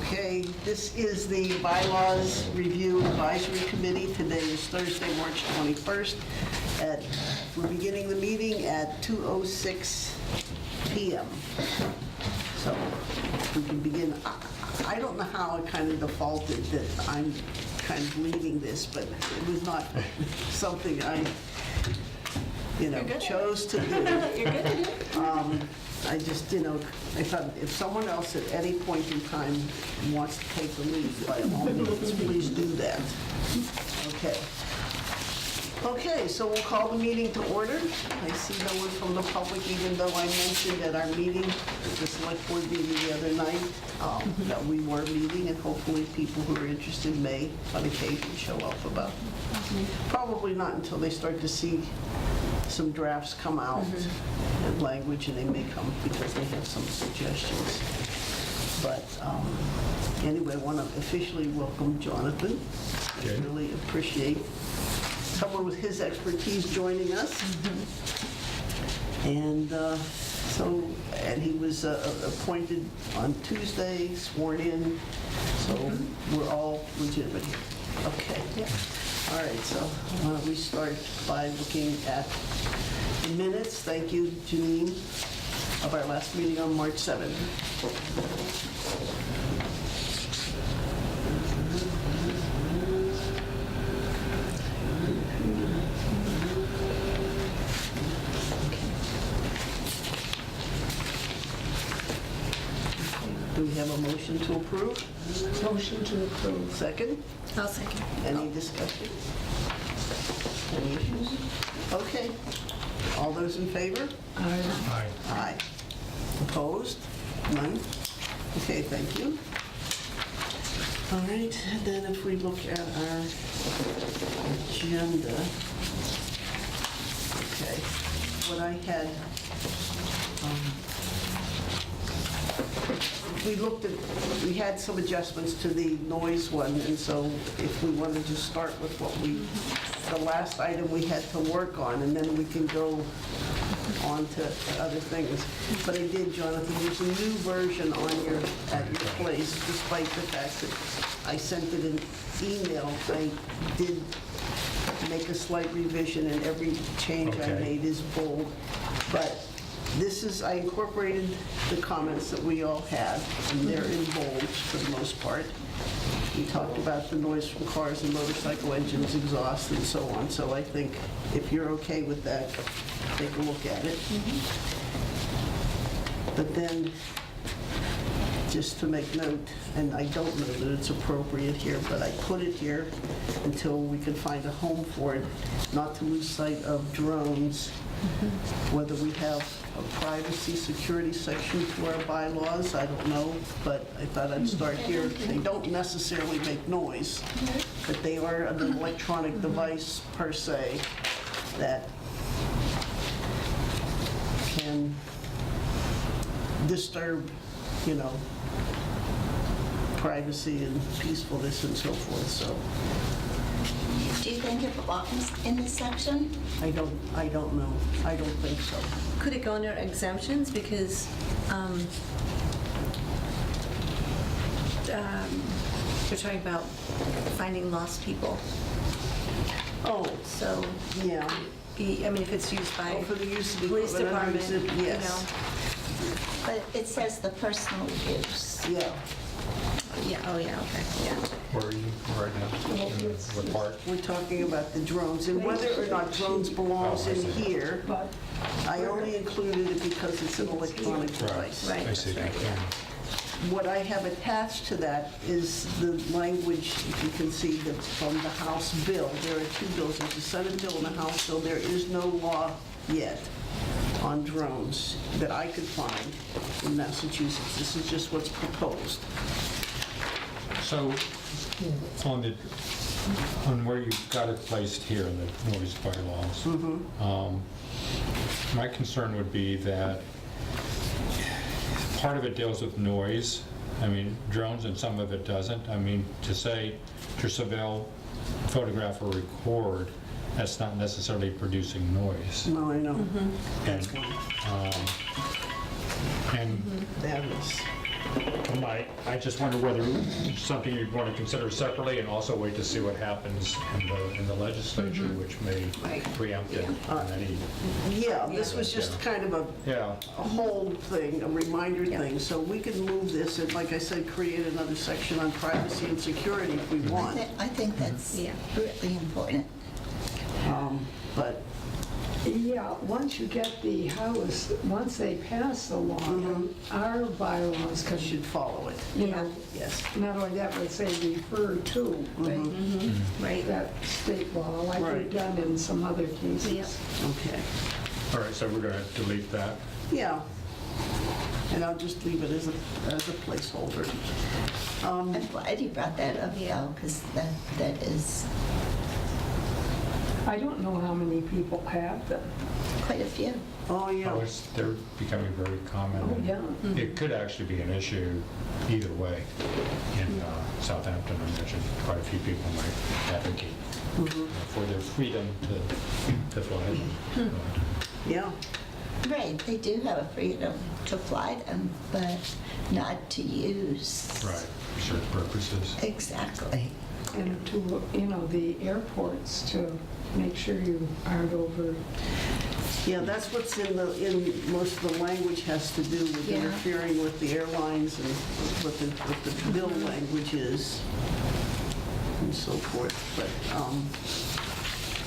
Okay, this is the Bylaws Review Advisory Committee. Today is Thursday, March 21st. We're beginning the meeting at 2:06 p.m. So we can begin. I don't know how I kind of defaulted that I'm kind of leading this, but it was not something I, chose to do. You're good at it. I just, I thought if someone else at any point in time wants to take the lead, by all means, please do that. Okay, so we'll call the meeting to order. I see no one from the public, even though I mentioned at our meeting, the select board meeting the other night, that we were meeting, and hopefully people who are interested may, on occasion, show up about. Probably not until they start to see some drafts come out in language, and they may come because they have some suggestions. But anyway, I want to officially welcome Jonathan. I really appreciate someone with his expertise joining us. And and he was appointed on Tuesday, sworn in, so we're all legitimate here. Okay. Yeah. All right, so why don't we start by looking at the minutes. Thank you, Janine, of our last meeting on March 7th. Do we have a motion to approve? Motion to approve. Second? I'll second. Any discussion? Any issues? Okay. All those in favor? Aye. Aye. Opposed? None? Okay, thank you. All right, and then if we look at our agenda, okay, what I had, we had some adjustments to the noise one, and so if we wanted to start with the last item we had to work on, and then we can go on to other things. But I did, Jonathan, there's a new version at your place, despite the fact that I sent it in email. I did make a slight revision, and every change I made is bold. But I incorporated the comments that we all had, and they're in bold for the most part. We talked about the noise from cars and motorcycle engines, exhaust, and so on. So I think if you're okay with that, take a look at it. But then, just to make note, and I don't know that it's appropriate here, but I put it here until we can find a home for it, not to lose sight of drones, whether we have a privacy security section to our bylaws, I don't know, but I thought I'd start here. They don't necessarily make noise, but they are an electronic device per se that can disturb, privacy and peacefulness and so forth, so. Do you think it belongs in this section? I don't know. I don't think so. Could it go under exemptions? Because we're talking about finding lost people. Oh, So, yeah. if it's used by For the use of the police equipment, department, yes. But it says the personal use. Yeah. Yeah, okay, yeah. Where are you right now? What part? We're talking about the drones, and whether or not drones belongs in here, I only included it because it's an electronic device. Right. I see. That's right, yeah. What I have attached to that is the language, if you can see, that's from the House bill. There are two bills, there's a Senate bill and a House bill. There is no law yet on drones that I could find in Massachusetts. This is just what's proposed. So, on where you've got it placed here in the noise bylaws, my concern would be that part of it deals with noise. Drones, and some of it doesn't. To say to surveil, photograph, or record, that's not necessarily producing noise. No, I know. And That is. I just wonder whether it's something you'd want to consider separately and also wait to see what happens in the legislature, which may preempt it in any, Yeah, this was just kind of yeah. a hold thing, a reminder thing, so we can move this and, like I said, create another section on privacy and security if we want. I think that's Yeah. really important. But, Yeah, once you get the house, once they pass the law, our bylaws we can, should follow it, you know, yes. not only that, but say refer to Right. that state law, like Right. we've done in some other cases. Yep. Okay, All right, so we're going to delete that. yeah. And I'll just leave it as a placeholder. I'm glad you brought that up, though, because that is I don't know how many people have them. quite a few. Oh, yeah. They're becoming very common. Oh, yeah. It could actually be an issue either way. In Southampton, I imagine quite a few people might advocate for their freedom to fly them. Yeah, Right, they do have a freedom to fly them, but not to use. Right, for certain purposes. Exactly. And to, you know, the airports to make sure you aren't over, yeah, that's what's in most of the language has to do with Yeah. interfering with the airlines and what the bill language is and so forth, but,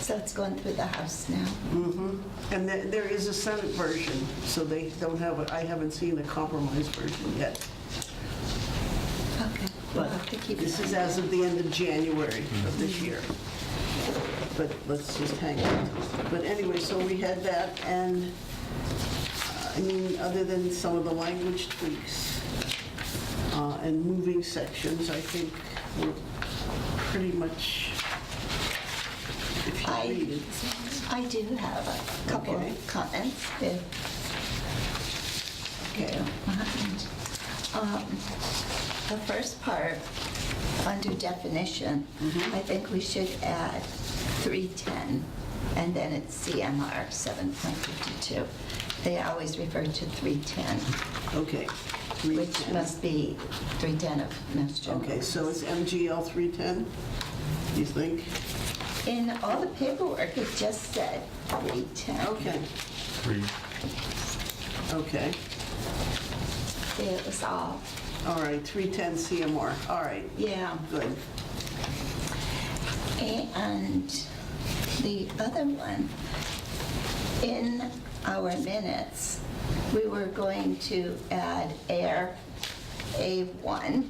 So it's going through the House now. and there is a Senate version, so they don't have, I haven't seen a compromise version yet. Okay. We'll have to keep This an is eye as of the end of January of this year. But let's just hang on. But anyway, so we had that, and, I mean, other than some of the language tweaks and moving sections, I think we're pretty much, if you read it. I do have a couple Okay. of comments. If you don't mind. The first part, under definition, I think we should add 310, and then it's CMR 7.52. They always refer to 310, Okay. which 310. must be 310 of Mass General. Okay, so it's MGL 310, you think? In all the paperwork, it just said 310. Okay, Three. okay. It was all, All right, 310 CMR, all right, yeah. good. And the other one, in our minutes, we were going to add air A1,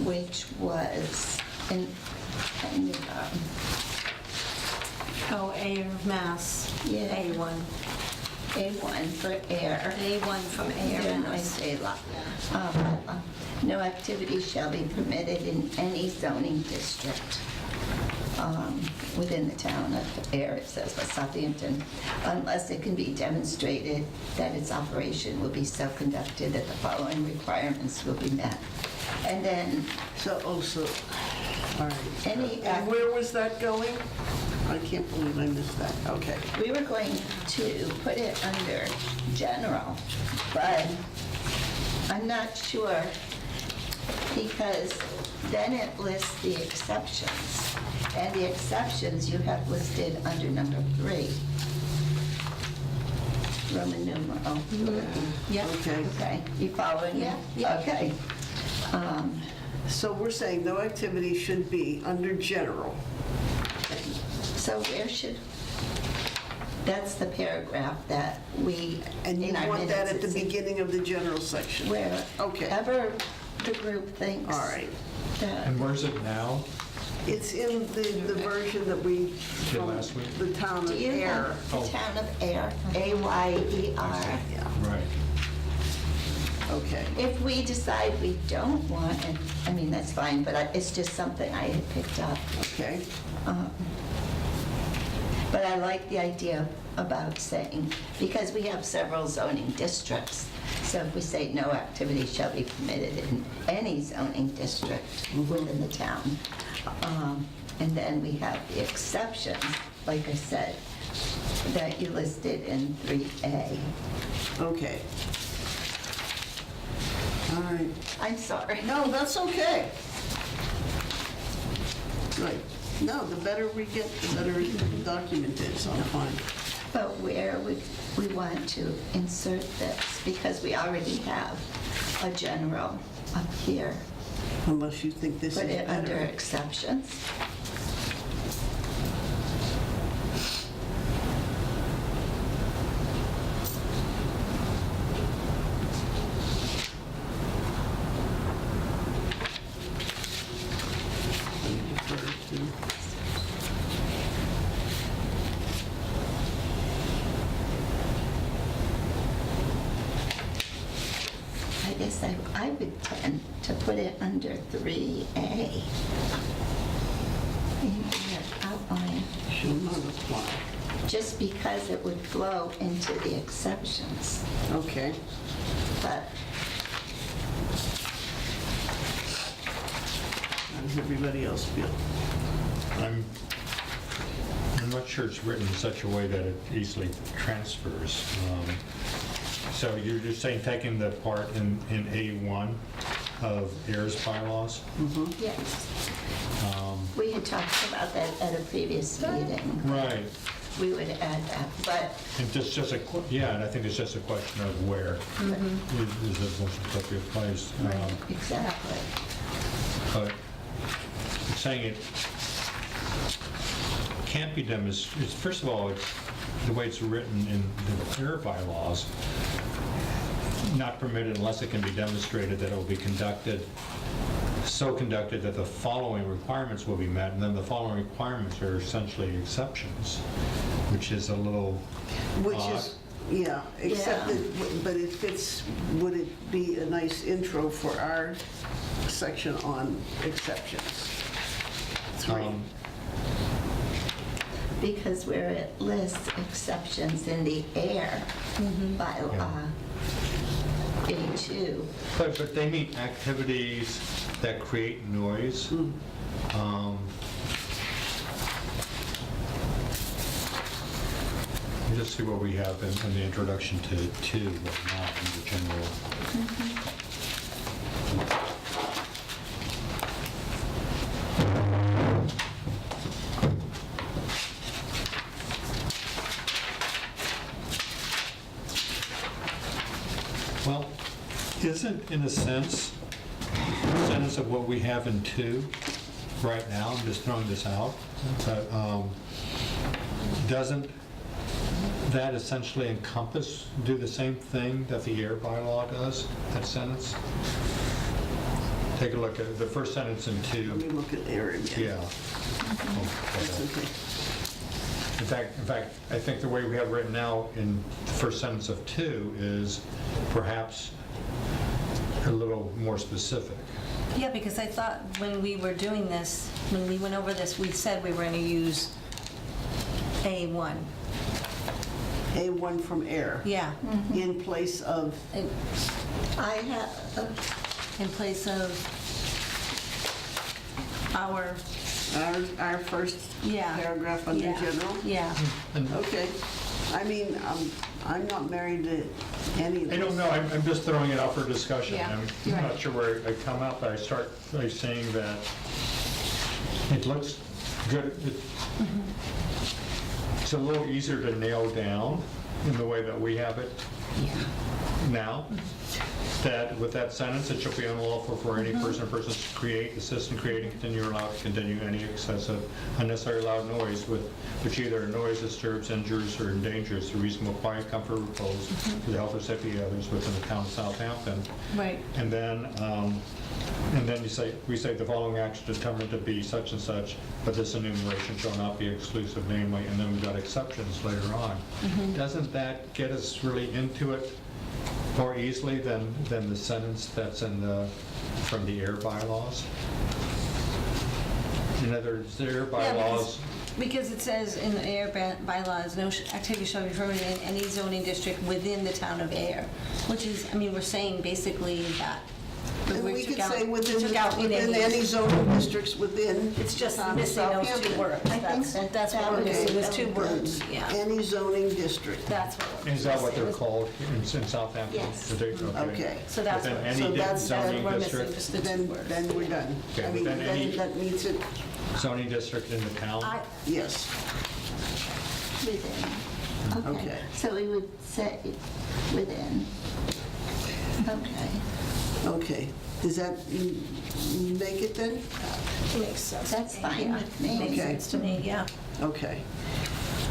which was in, Oh, air mass, Yeah. A1. A1 for air. A1 from air Illinois mass. state law. No activity shall be permitted in any zoning district within the town of Air, it says, by Southampton, unless it can be demonstrated that its operation will be so conducted that the following requirements will be met. And then So, all right. any, And where was that going? I can't believe I missed that, okay. we were going to put it under general, but I'm not sure, because then it lists the exceptions, and the exceptions you have listed under number 3. Roman numeral. Yep. Okay, Okay, you following me? Yeah. Okay. so we're saying no activity should be under general. So where should, that's the paragraph that we, And you in our want that minutes, at the it's in- beginning of the general section? Okay. wherever the group thinks. All right. that- And where's it now? It's in the version that we, from last week? the town Do of you Air. have the Oh. town of Air, A-Y-E-R? Yeah, Right. okay. If we decide we don't want it, I mean, that's fine, but it's just something I had picked up. Okay, But I like the idea about saying, because we have several zoning districts, so if we say no activity shall be permitted in any zoning district within the town, and then we have the exceptions, like I said, that you listed in 3A. okay. All right. I'm sorry. No, that's okay. Right. No, the better we get, the better the document is, I'm fine. But where would we want to insert this? Because we already have a general up here. Unless you think this is Put it under better. exceptions. Let me defer to- I guess I would tend to put it under 3A. In your outline, Shall not apply. just because it would flow into the exceptions. Okay. But How does everybody else feel? I'm not sure it's written in such a way that it easily transfers. So you're just saying taking the part in A1 of AIR's bylaws? yes, we had talked about that at a previous meeting. Right. We would add that, but And just a, and I think it's just a question of where is the most appropriate place. exactly. But it's saying it can't be demonstrated, first of all, it's the way it's written in the AIR bylaws, not permitted unless it can be demonstrated that it will be conducted, so conducted that the following requirements will be met, and then the following requirements are essentially exceptions, which is a little Which odd. is, yeah, except Yeah. that, but it fits, would it be a nice intro for our section on exceptions? 3. Because where it lists exceptions in the air bylaw, A2, But they mean activities that create noise. Let me just see what we have in the introduction to 2, but not in the general. Well, isn't, in a sense, a sentence of what we have in 2 right now, I'm just throwing this out, but doesn't that essentially encompass, do the same thing that the AIR bylaw does, that sentence? Take a look at the first sentence in Let 2. me look at Aaron again. Yeah. That's okay. In fact, I think the way we have it written now in the first sentence of 2 is perhaps a little more specific. Yeah, because I thought when we were doing this, when we went over this, we said we were going to use A1. A1 from Air. Yeah, In place of, I have, in place of our, our first Yeah. paragraph under Yeah. general? yeah. Okay. I mean, I'm not married to any of I this. don't know, I'm just throwing it out for discussion. Yeah, I'm you're not right. sure where I come out, but I start by saying that it looks good. It's a little easier to nail down in the way that we have it now. That with that sentence, it shall be unlawful for any person or persons to create, assist in creating, continue, or allow to continue any excessive, unnecessary loud noise with which either noise disturbs, injures, or endangers the reasonable quiet, comfort, or repose to the health or safety of others within the town of Southampton. Right. And then we say the following action determined to be such and such, but this enumeration shall not be exclusive, namely, and then we've got exceptions later on. Doesn't that get us really into it more easily than the sentence that's from the AIR bylaws? In other words, the AIR bylaws, Because it says in the Air bylaws, no activity shall be permitted in any zoning district within the town of Air, which is, I mean, we're saying basically that And we took could out- say within took out within any. any zoning districts within. It's just town of missing those two Southampton. words. I think That's what we're that missing, would was two be words, yeah. Any zoning district. That's what we're Is that what they're missing. called in Southampton? Yes. Okay. So that's Within what- any so that's- zoning We're missing district, just the two Then words. we're done. Okay, I mean, within any- then that meets it, zoning district in the town? yes. Within. Okay. So we would say within. Okay. Okay. Does that make it then? Makes sense. That's fine Yeah. with me. Makes Okay. sense to me, yeah. Okay.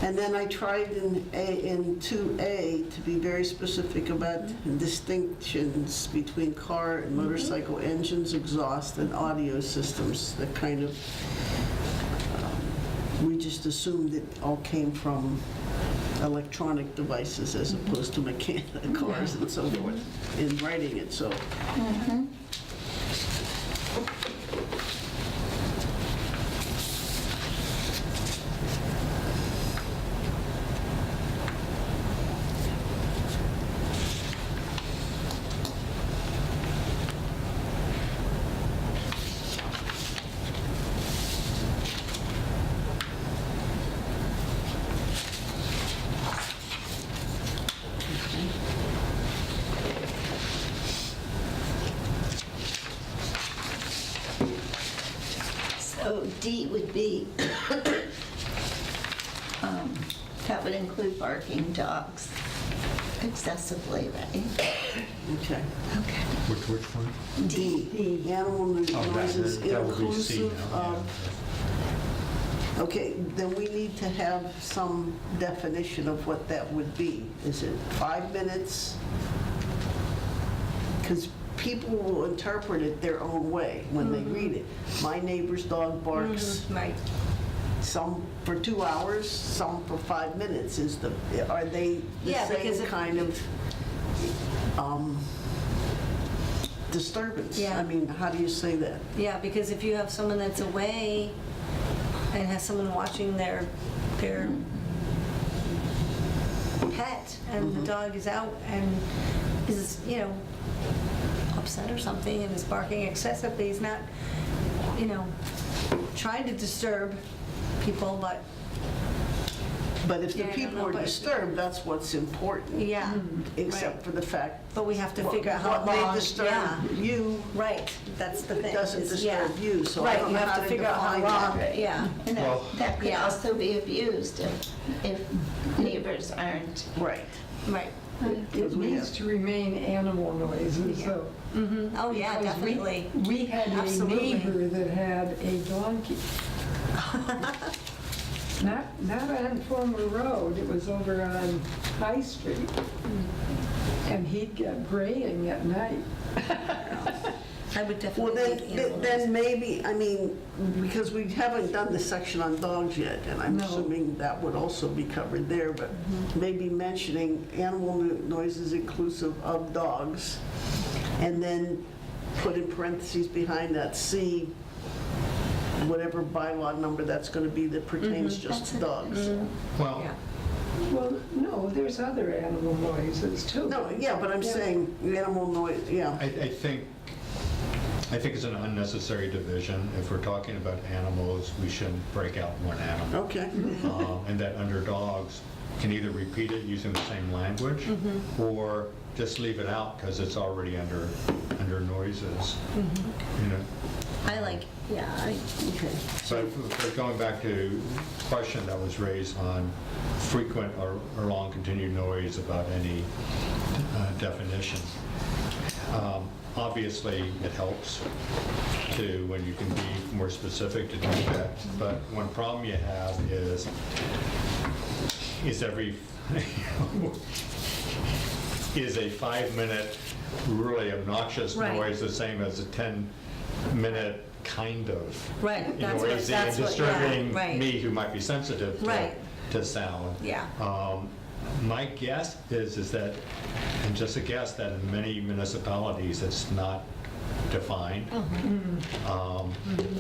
And then I tried in 2A to be very specific about distinctions between car and motorcycle engines, exhaust, and audio systems that kind of, we just assumed it all came from electronic devices as opposed to mechanical cars and so forth in writing it, so. So D would be, that would include barking dogs excessively, right? Okay. Okay. Which one? D, animal Oh, noises that would be C inclusive now, of. Okay, then we need to have some definition of what that would be. Is it 5 minutes? Because people will interpret it their own way when they read it. My neighbor's dog barks, Right. some for 2 hours, some for 5 minutes. Are they the Yeah, because same if- kind of disturbance? Yeah. I mean, how do you say that? Yeah, because if you have someone that's away and has someone watching their pet and the dog is out and is, upset or something and is barking excessively, he's not, trying to disturb people, but But if the Yeah, I don't people know, are but- disturbed, that's what's important. yeah. Except right. for the fact. But we have to what- figure out how what may long. disturb Yeah. you Right, that's the thing. doesn't is- yeah. disturb you, so I Right, don't you know have how to to figure out how define long, that. yeah. And Well- that could Yeah. also be abused if neighbors aren't. Right. Right. It Because we needs have- to remain animal noises, though. Oh, yeah, Because we- definitely. We had a Absolutely. neighbor that had a donkey. Not on Fulmer Road, it was over on High Street. And he'd get braying at night. I would Well, definitely think animal then maybe, I mean, because we haven't done the section on dogs yet, and I'm No. assuming that would also be covered there, but maybe mentioning animal noises inclusive of dogs, and then put in parentheses behind that C, whatever bylaw number that's going to be that pertains just to dogs. Well, Yeah. Well, no, there's other animal noises too. No, yeah, but I'm Yeah. saying animal noise, yeah. I think it's an unnecessary division. If we're talking about animals, we shouldn't break out one animal. Okay. And that under dogs can either repeat it using the same language or just leave it out because it's already under noises. You know. I like, yeah, Okay. But going back to the question that was raised on frequent or long continued noise about any definition. Obviously, it helps to, when you can be more specific, to do that. But one problem you have is every, is a 5-minute really obnoxious Right. noise the same as a 10-minute kind of right, that's what, noisy and that's what, yeah, disturbing right. me who might be sensitive Right. to sound. Yeah. My guess is that, and just a guess, that in many municipalities, it's not defined,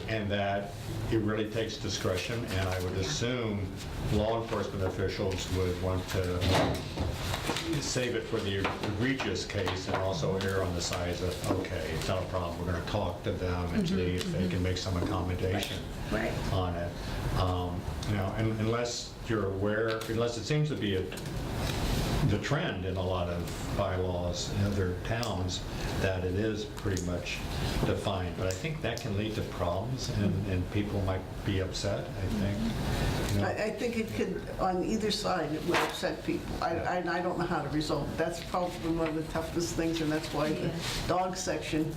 and that it really takes discretion, and I would assume law enforcement officials would want to save it for the egregious case and also err on the side of, okay, it's not a problem, we're going to talk to them and see if they can make some accommodation Right. on it. You know, and unless you're aware, unless it seems to be the trend in a lot of bylaws in other towns, that it is pretty much defined. But I think that can lead to problems, and people might be upset, I think. You know. I think it could, on either side, it would upset people. I don't know how to resolve it. That's probably one of the toughest things, and that's why the Yeah. dog section,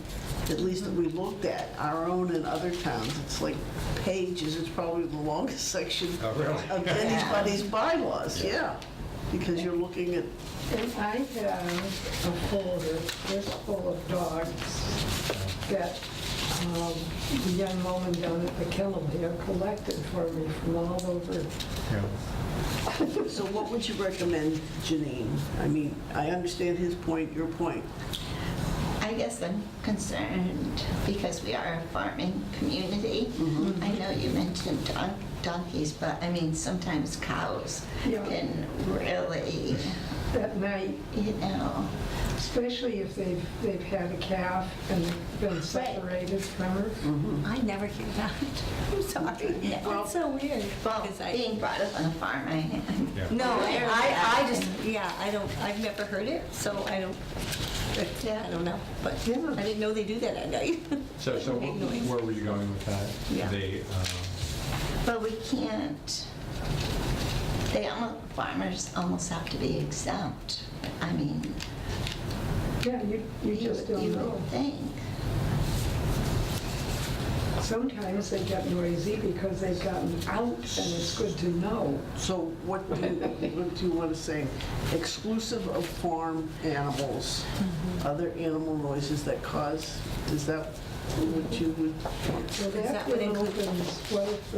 at least that we looked at, our own and other towns, it's like pages, it's probably the longest section Oh, really? of anybody's bylaws, yeah. Because you're looking at, And I have a folder just full of dogs that the young woman down at the kennel here collected for me from all over. Yeah. so what would you recommend, Janine? I mean, I understand his point, your point. I guess I'm concerned because we are a farming community. I know you mentioned donkeys, but I mean, sometimes cows Yeah. can really, At night, you know, especially if they've had a calf and they've been separated from her. I never hear that. I'm sorry. That's so weird. well, because being brought up on a farm, I Yeah. No, I just, yeah, I've never heard it, so I don't know. But Yeah. I didn't know they do that at night. So Make noise. where were you going with that? Yeah. but we can't, farmers almost have to be exempt. I mean, Yeah, you just don't you know. would think. Sometimes they get noisy because they've gotten out, and it's good to know. So what do you want to say? Exclusive of farm animals, other animal noises that cause, is that what you would? So that that would would include- opens what if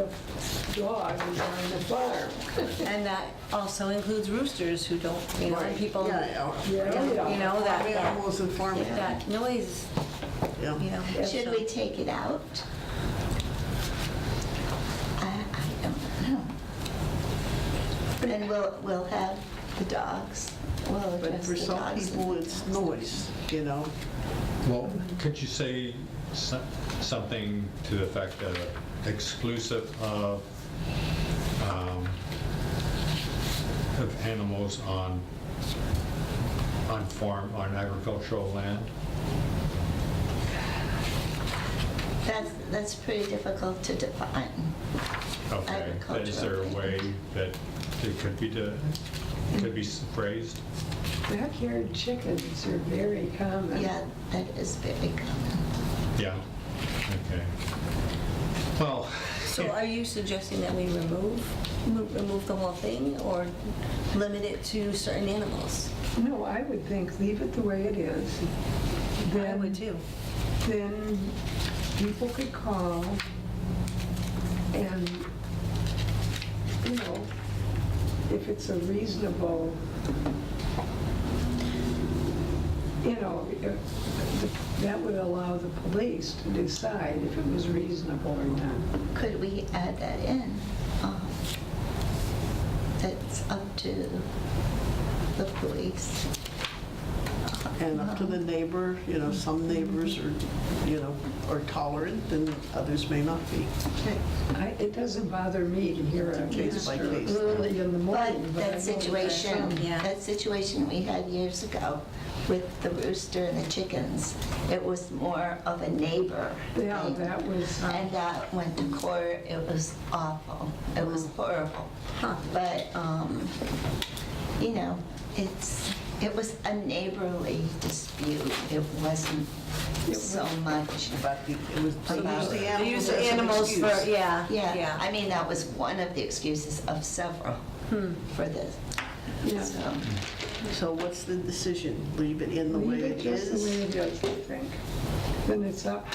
the dog is on the farm. And that also includes roosters who don't, you know, and people, Yeah, Yeah. you know, farm that, animals and farm, that noise, yeah. you know. Should so- we take it out? I don't know. Then we'll have the dogs, we'll But address for the some dogs. people, and the it's dogs. noise, you know? Well, could you say something to the effect of exclusive of animals on farm, on agricultural land? That's pretty difficult to define. Okay, but is there a way that it could be phrased? Backyard chickens are very common. Yeah, that is very common. Yeah, okay. Well, So are you suggesting that we remove the whole thing or limit it to certain animals? No, I would think leave it the way it is. I would too. Then people could call and, you know, if it's a reasonable, you know, that would allow the police to decide if it was reasonable or not. Could we add that in? That's up to the police. And up to the neighbor, you know, some neighbors are, you know, are tolerant and others may not be. It doesn't bother me to hear a Case by rooster case. early in the morning. But but I that know situation, Yeah. that situation we had years ago with the rooster and the chickens, it was more of a neighbor Yeah, thing. that was, And that went to court, it was awful, it was horrible. But, you know, it was a neighborly dispute, it wasn't so much. But it was, they used the They animals use as the an animals for, excuse. yeah, Yeah, yeah. I mean, that was one of the excuses of several for this. yeah. So, So what's the decision? Leave it in the way Leave it it just the way is? it is, I think. Then it's up,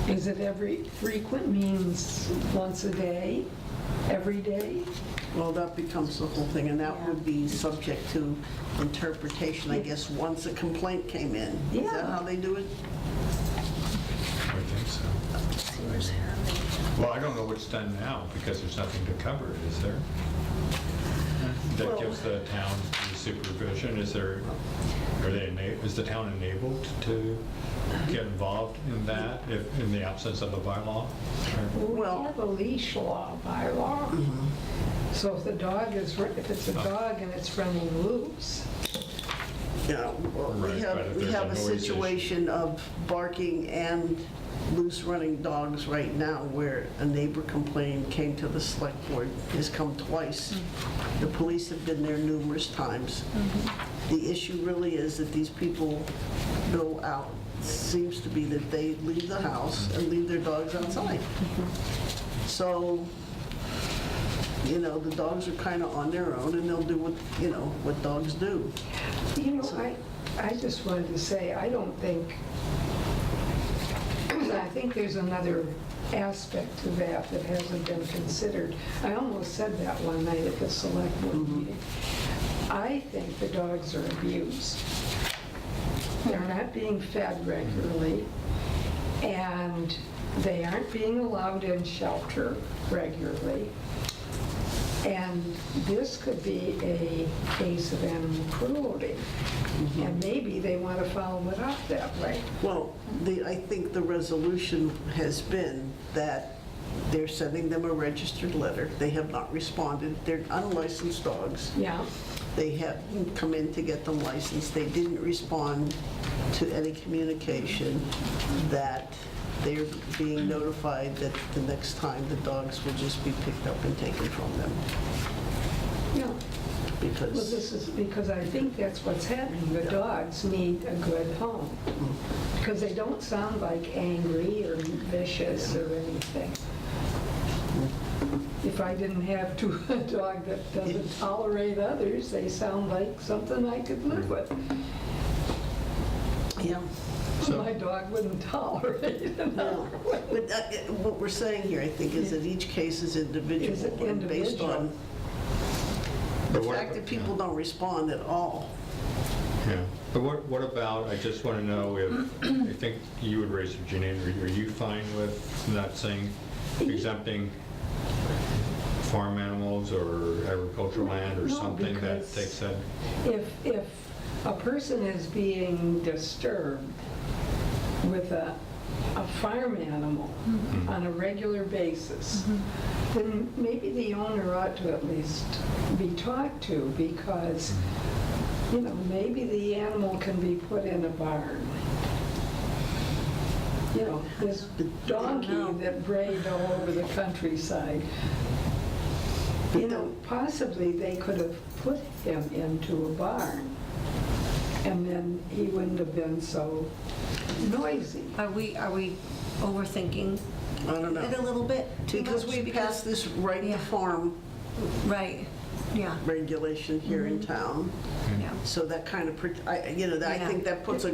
is it frequent means once a day, every day? Well, that becomes the whole thing, and that Yeah. would be subject to interpretation, I guess, once a complaint came in. Is that Yeah. how they do it? I think so. Well, I don't know what's done now because there's nothing to cover it, is there? that gives the town the supervision? Is the town enabled to get involved in that if, in the absence of a bylaw? Well- We have a leash law bylaw. So if if it's a dog and it's running loose, Yeah, well, Right, we but if have there's a a noise issue. situation of barking and loose running dogs right now where a neighbor complained, came to the select board, has come twice. The police have been there numerous times. The issue really is that these people go out, seems to be that they leave the house and leave their dogs outside. So, you know, the dogs are kind of on their own and they'll do what dogs do. you know, I just wanted to say, I think there's another aspect to that hasn't been considered. I almost said that one night at the select board meeting. I think the dogs are abused. They're not being fed regularly, and they aren't being allowed in shelter regularly. And this could be a case of animal cruelty. And maybe they want to follow it up that way. Well, I think the resolution has been that they're sending them a registered letter. They have not responded. They're unlicensed dogs. Yeah, They have come in to get them licensed. They didn't respond to any communication that they're being notified that the next time the dogs will just be picked up and taken from them. yeah. Well, Because, this is, because I think that's what's happening. The dogs need a good home. Because they don't sound like angry or vicious or anything. If I didn't have a dog that doesn't tolerate others, they sound like something I could live with. yeah. So- My dog wouldn't tolerate another No. one. But what we're saying here, I think, is that each case is individual. Is it and based individual? on the But what- fact that people don't respond at all. Yeah, but what about, I just want to know if, I think you would raise it, Janine, are you fine with not saying exempting farm animals or agricultural land or No, something that because- takes that? If a person is being disturbed with a farm animal on a regular basis, then maybe the owner ought to at least be talked to, because, you know, maybe the animal can be put in a barn. You know, this donkey that brayed all over the countryside, you know, possibly they could have put him into a barn, and then he wouldn't have been so noisy. Are we overthinking I don't it a know. little bit too much? Because we passed this right to Yeah. farm Right, yeah, regulation here in town. yeah. So that kind of, I Yeah. think that puts a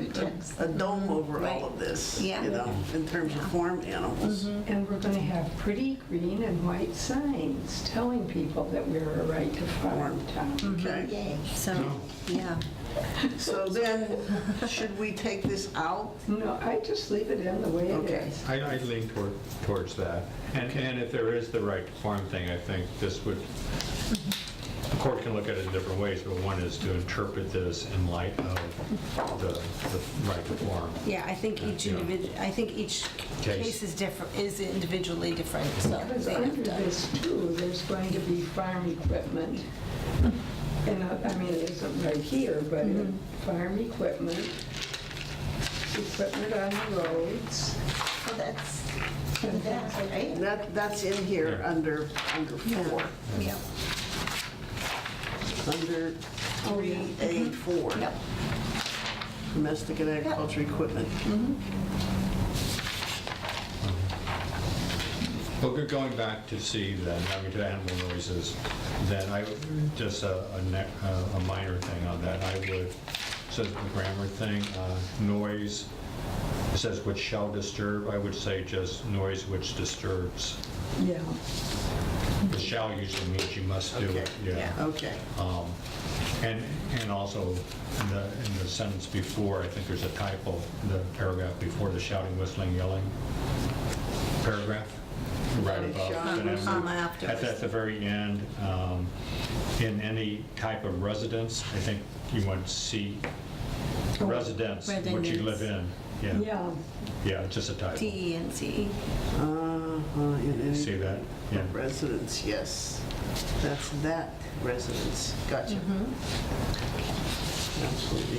dome over Right. all of this, Yeah. you know, in terms of farm animals. And we're going to have pretty green and white signs telling people that we're a right to farm town. Okay, Yay. So, No. yeah. so then, should we take this out? No, I just leave it in the way it Okay. is. I lean towards that. And if there is the right to farm thing, I think this would, the court can look at it in different ways, but one is to interpret this in light of the right to farm. Yeah, I think each Yeah. case is different, is individually different, so Because they have under to. this too, there's going to be farm equipment. And I mean, it isn't right here, but farm equipment on the roads. Well, that's, and that's things like right. That's in here Yeah. under 4, Yeah, under 3A4. yep. Domestic and agriculture equipment. Well, going back to C then, I mean, to animal noises, then I, just a minor thing on that, I would, says the grammar thing, noise, it says which shall disturb, I would say just noise which disturbs. Yeah. The shall usually means you must do it, yeah. Okay. And also, in the sentence before, I think there's a typo, the paragraph before the shouting, whistling, yelling paragraph. right above. and then Comma afterwards. At the very end, in any type of residence, I think you want C, residence, which you live in. Yeah, Yeah, yeah, just a typo. D and C. In any See that? Yeah. residence, yes. That's that residence. Gotcha. Absolutely.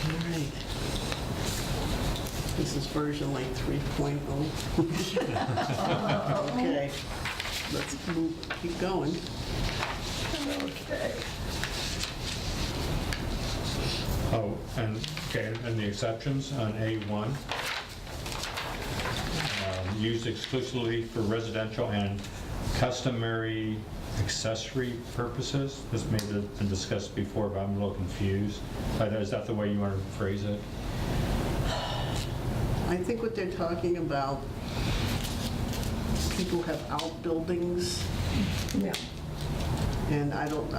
All right. This is version like 3.0. Okay, let's keep going. okay. Oh, and the exceptions on A1, used exclusively for residential and customary accessory purposes. This may have been discussed before, but I'm a little confused. Is that the way you want to phrase it? I think what they're talking about, people have outbuildings, Yeah, and I don't,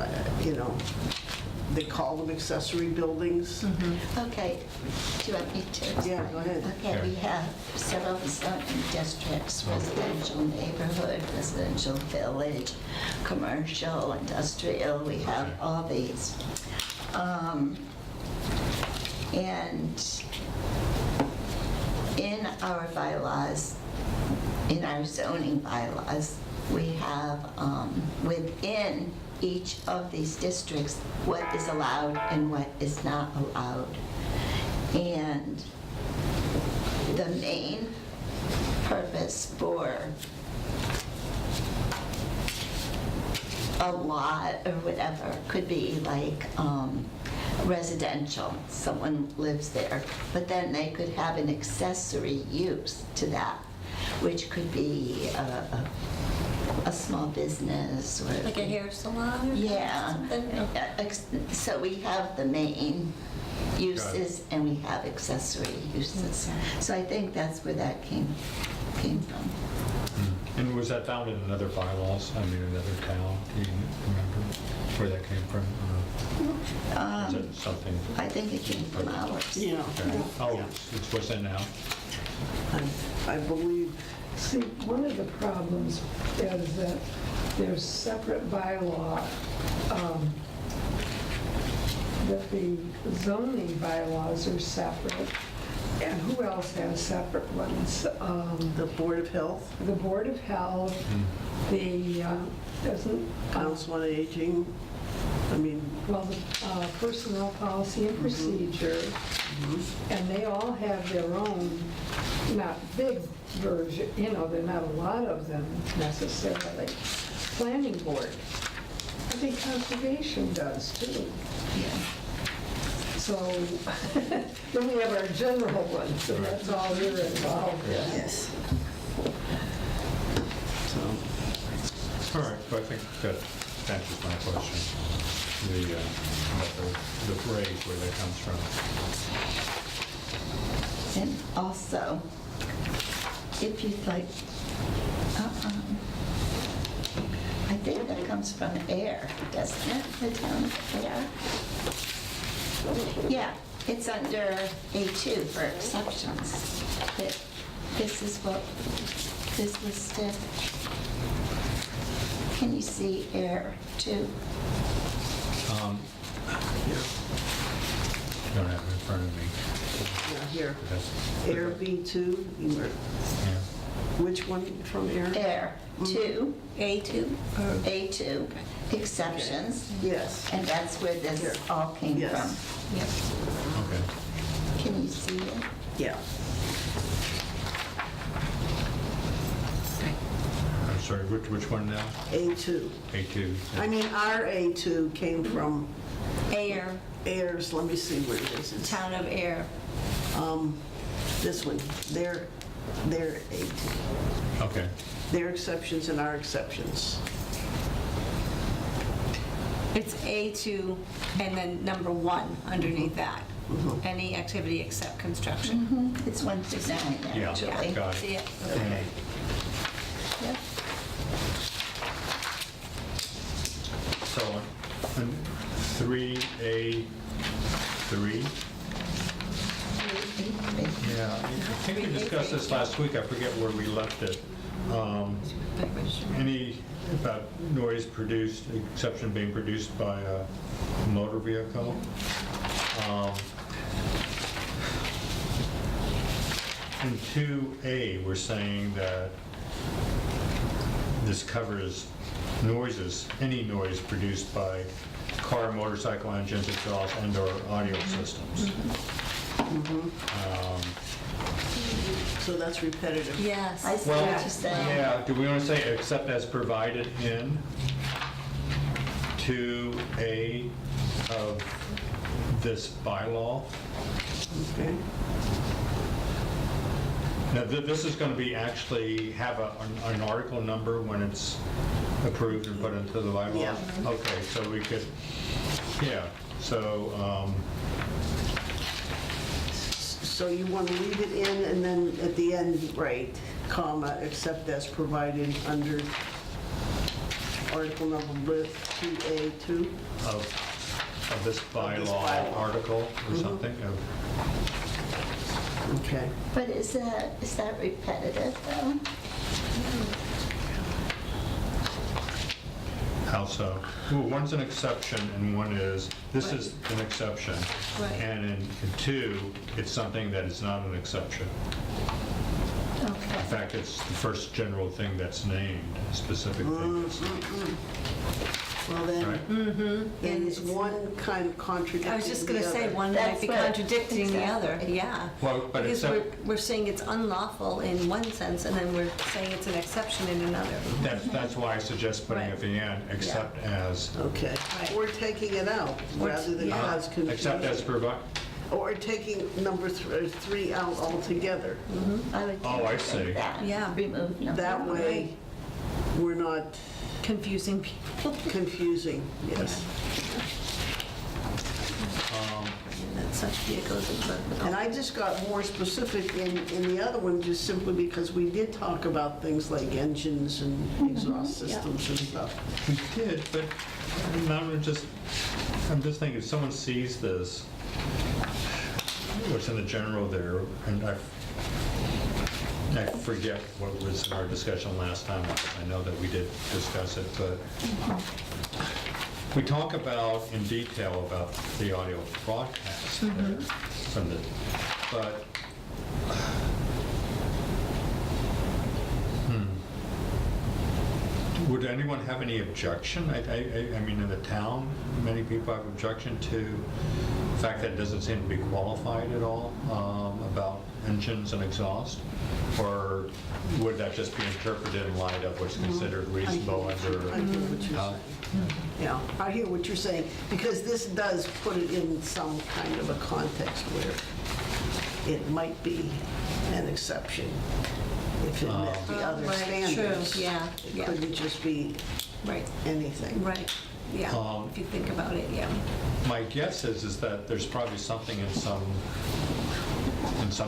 they call them accessory buildings. Okay, do you want me to? Yeah, go ahead. Okay, we have several zoning districts, residential neighborhood, residential village, commercial, industrial, we have all these. And in our bylaws, in our zoning bylaws, we have within each of these districts what is allowed and what is not allowed. And the main purpose for a lot or whatever could be like residential, someone lives there, but then they could have an accessory use to that, which could be a small business or... Like a hair salon or Yeah. something? So we have the main uses and we have accessory uses. So I think that's where that came from. And was that found in another bylaws, another town? Do you remember where that came from? Is it something? I think it came from ours. Yeah, Okay. Oh, it's what's in now? I believe, see, one of the problems is that there's separate bylaw, that the zoning bylaws are separate, and who else has separate ones? the Board of Health, The Board of Health, the, doesn't... Council on Aging, Well, the personnel policy and procedure, and they all have their own, not big version, there are not a lot of them necessarily. Planning board, I think conservation does too. So, then we have our general one, so that's all we're involved in. yes. So, All right, so I think that answers my question. About the phrase where that comes from. And also, if you'd like, I think that comes from Air, doesn't it? The town of Air? Yeah, it's under A2 for exceptions. This is what is listed. Can you see Air 2? Don't have it in front of me. yeah, here, That's- Air B2, Yeah. which one from Air? Air 2, A2? A2, exceptions, Yes, and that's where this Here. all came Yes. from. Okay. Can you see it? yeah. I'm sorry, which one now? A2. A2. Our A2 came from Air, Air's, let me see where it is. It's, town of Air. this one, their A2. Okay. Their exceptions and our exceptions. It's A2 and then number 1 underneath that. Any activity except construction. It's 1 through 9, Yeah. actually. Got it. See it? Okay. Yep. So, And 3A3. Yeah, I think we discussed this last week, I forget where we left it. Any about noise produced, exception being produced by a motor vehicle. In 2A, we're saying that this covers noises, any noise produced by car, motorcycle engines, exhaust, and/or audio systems. So that's repetitive. Yes. I see what you're saying. Yeah, do we want to say except as provided in 2A of this bylaw? Okay. Now, this is going to be actually have an article number when it's approved and put into the bylaw? Yeah. Okay, so we could, yeah, so, So you want to leave it in and then at the end, right, comma, except as provided under article number 2A2? of this bylaw bylaw. article or something? Okay. But is that repetitive, though? How so? Well, one's an exception and one is, this is an exception. Right. And in 2, it's something that is not an exception. In Okay. fact, it's the first general thing that's named, a specific thing that's named. Well, then, Right? then it's one kind of contradicting I was just going to the say, other. one That's might be what- contradicting the other, exactly. yeah. Well, but Because except, we're saying it's unlawful in one sense, and then we're saying it's an exception in another. that's why I suggest putting Right. at the end, except as, Okay. Right. Or taking it out rather than yeah. cause confusion. except as provided. Or taking number 3 out altogether. I would Oh, I think see. that. Yeah. Remove number That one. way, we're not Confusing people. confusing, yes. That such vehicles And I just got more specific in the other one, just simply because we did talk about things like engines and exhaust systems and stuff. We did, but I'm just thinking, if someone sees this, what's in the general there, and I forget what was in our discussion last time. I know that we did discuss it, but we talk about in detail about the audio broadcast there from the, but would anyone have any objection? I mean, in the town, many people have objection to the fact that it doesn't seem to be qualified at all about engines and exhaust? Or would that just be interpreted in light of what's considered reasonable I under? hear what you're saying. Yeah, I hear what you're saying, because this does put it in some kind of a context where it might be an exception if it met the other right, standards. true, yeah, It yeah. couldn't just be Right, anything. right, yeah, if you think about it, yeah. My guess is that there's probably something in some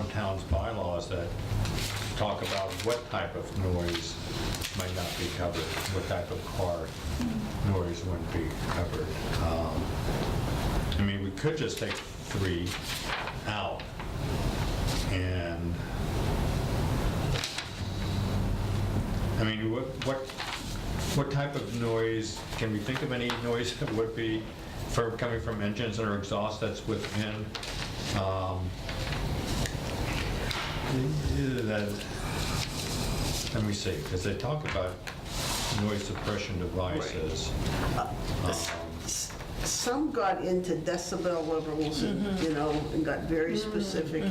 towns' bylaws that talk about what type of noise might not be covered, what type of car noise wouldn't be covered. I mean, we could just take 3 out and, I mean, what type of noise, can we think of any noise that would be coming from engines or exhaust that's within let me see, because they talk about noise suppression devices. Some got into decibel levels and, and got very specific.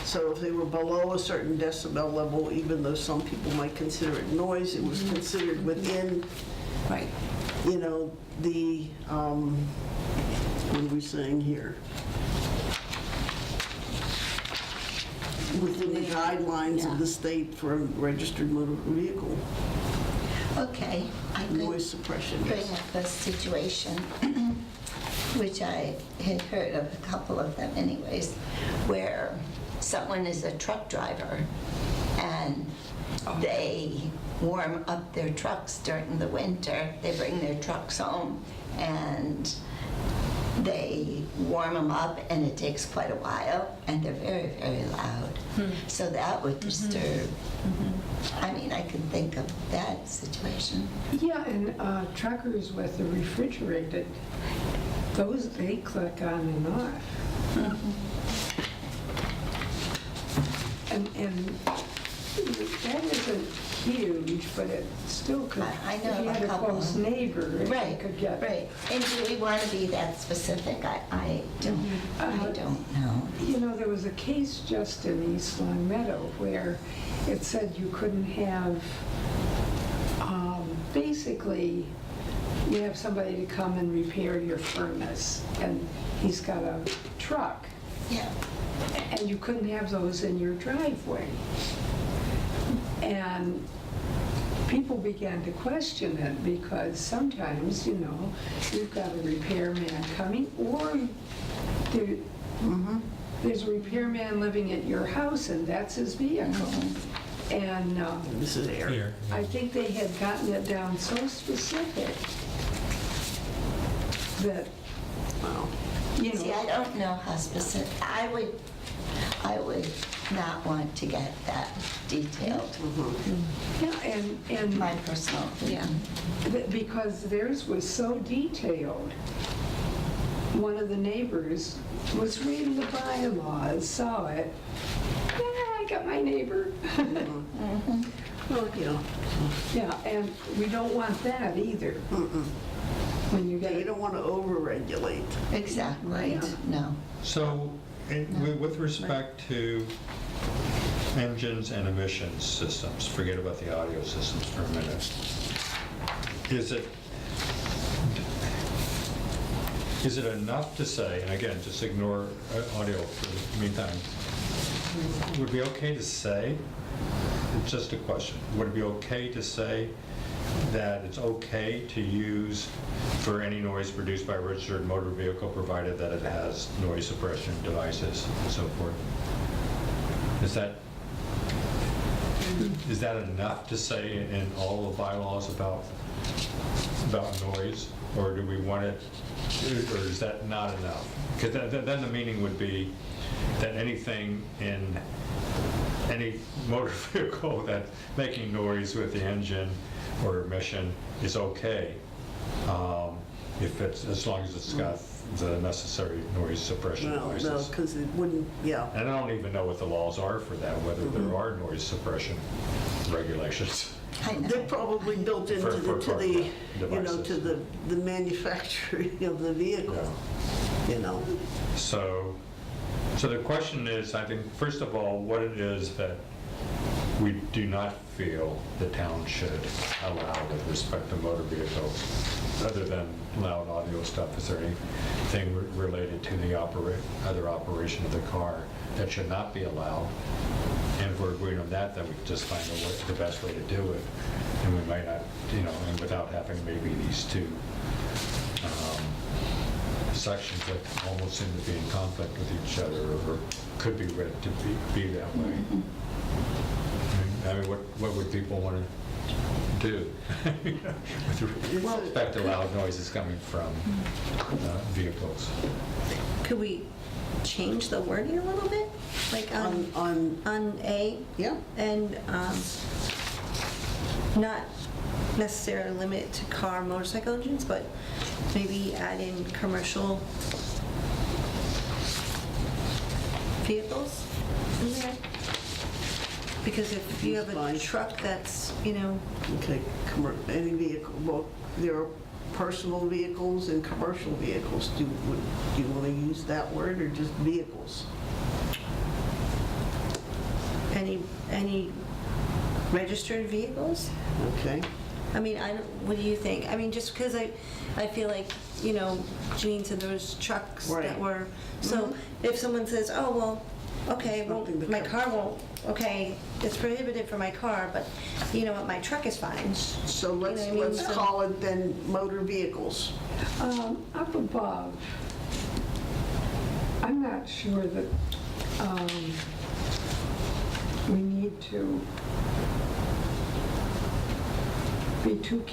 So if they were below a certain decibel level, even though some people might consider it noise, it was considered within, Right. the, what are we saying here? Within the guidelines of the state for a registered motor vehicle, Okay, I noise could suppression. bring Yes. up a situation, which I had heard of a couple of them anyways, where someone is a truck driver and they warm up their trucks during the winter. They bring their trucks home and they warm them up, and it takes quite a while, and they're very, very loud. So that would disturb. I mean, I can think of that situation. Yeah, and truckers with the refrigerated, those, they click on and off. And that isn't huge, but it still could, I know if you of a had a couple. close neighbor, it could get. Right. And do we want to be that specific? I don't know. You know, there was a case just in East Long Meadow where it said you couldn't have, basically, you have somebody to come and repair your furnace, and he's got a truck, Yeah. and you couldn't have those in your driveway. And people began to question it because sometimes, you know, you've got a repairman coming, or there's a repairman living at your house and that's his vehicle. And This is Eric. Here. I think they had gotten it down so specific that, Wow. you See, know, I don't know how specific. I would not want to get that detailed. yeah, and My personal opinion. because theirs was so detailed. One of the neighbors was reading the bylaws, saw it. Yeah, I got my neighbor. Well, you know, Yeah, and we don't want that either. When you you get, don't want to overregulate. Exactly. Right. No. So, with respect to engines and emissions systems, forget about the audio systems for a minute. Is it enough to say, and again, just ignore audio for the meantime, would it be okay to say, it's just a question, would it be okay to say that it's okay to use for any noise produced by a registered motor vehicle, provided that it has noise suppression devices and so forth? Is that enough to say in all the bylaws about noise? Or do we want it, or is that not enough? Because then the meaning would be that anything in any motor vehicle that's making noise with the engine or emission is okay, if it's, as long as it's got the necessary noise suppression No, devices. because it wouldn't, yeah. And I don't even know what the laws are for that, whether there are noise suppression regulations. I know. They're probably built into For the, you know, devices. to the manufacturing of the vehicle, you know. So the question is, I think, first of all, what it is that we do not feel the town should allow with respect to motor vehicles, other than loud audio stuff. Is there anything related to the other operation of the car that should not be allowed? And if we're agreeing on that, then we can just find the best way to do it. And we might not, you know, and without having maybe these two sections that almost seem to be in conflict with each other, or could be read to be that way. I mean, what would people want to do with respect to loud noises coming from vehicles? Could we change the wording a little bit? Like on A? Yeah. And not necessarily limit it to car, motorcycle engines, but maybe add in commercial vehicles in there? Because if you have a Fine. truck that's, you know, Okay, any vehicle, well, there are personal vehicles and commercial vehicles. Do you want to use that word, or just vehicles? any registered vehicles? Okay. I mean, what do you think? I mean, just because I feel like, you know, Janine said there was trucks Right. that were, so if someone says, oh, well, okay, well, Something that my comes- car won't, okay, it's prohibited for my car, but you know what, my truck is fine. So You know let's what I mean? So- call it then motor vehicles. up above, I'm not sure that we need to be too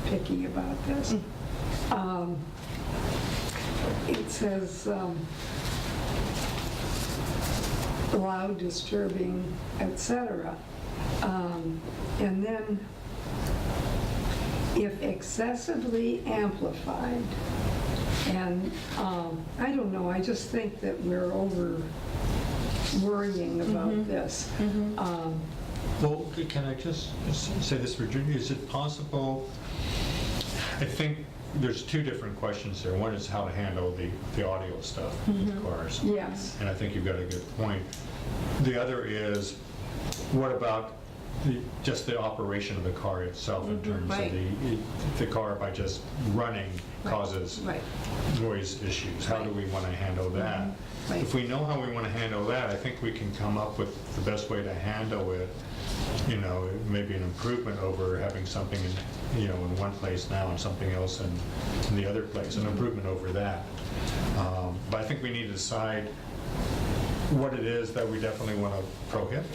picky about this. It says loud, disturbing, etc. And then if excessively amplified, and I don't know, I just think that we're over worrying about this. Well, can I just say this, Virginia? Is it possible, I think there's two different questions there. One is how to handle the audio stuff with cars. Yes. And I think you've got a good point. The other is, what about just the operation of the car itself in terms Right. of the car by just running causes Right. noise issues? How do we want to handle that? Right. If we know how we want to handle that, I think we can come up with the best way to handle it. You know, maybe an improvement over having something in one place now and something else in the other place, an improvement over that. But I think we need to decide what it is that we definitely want to prohibit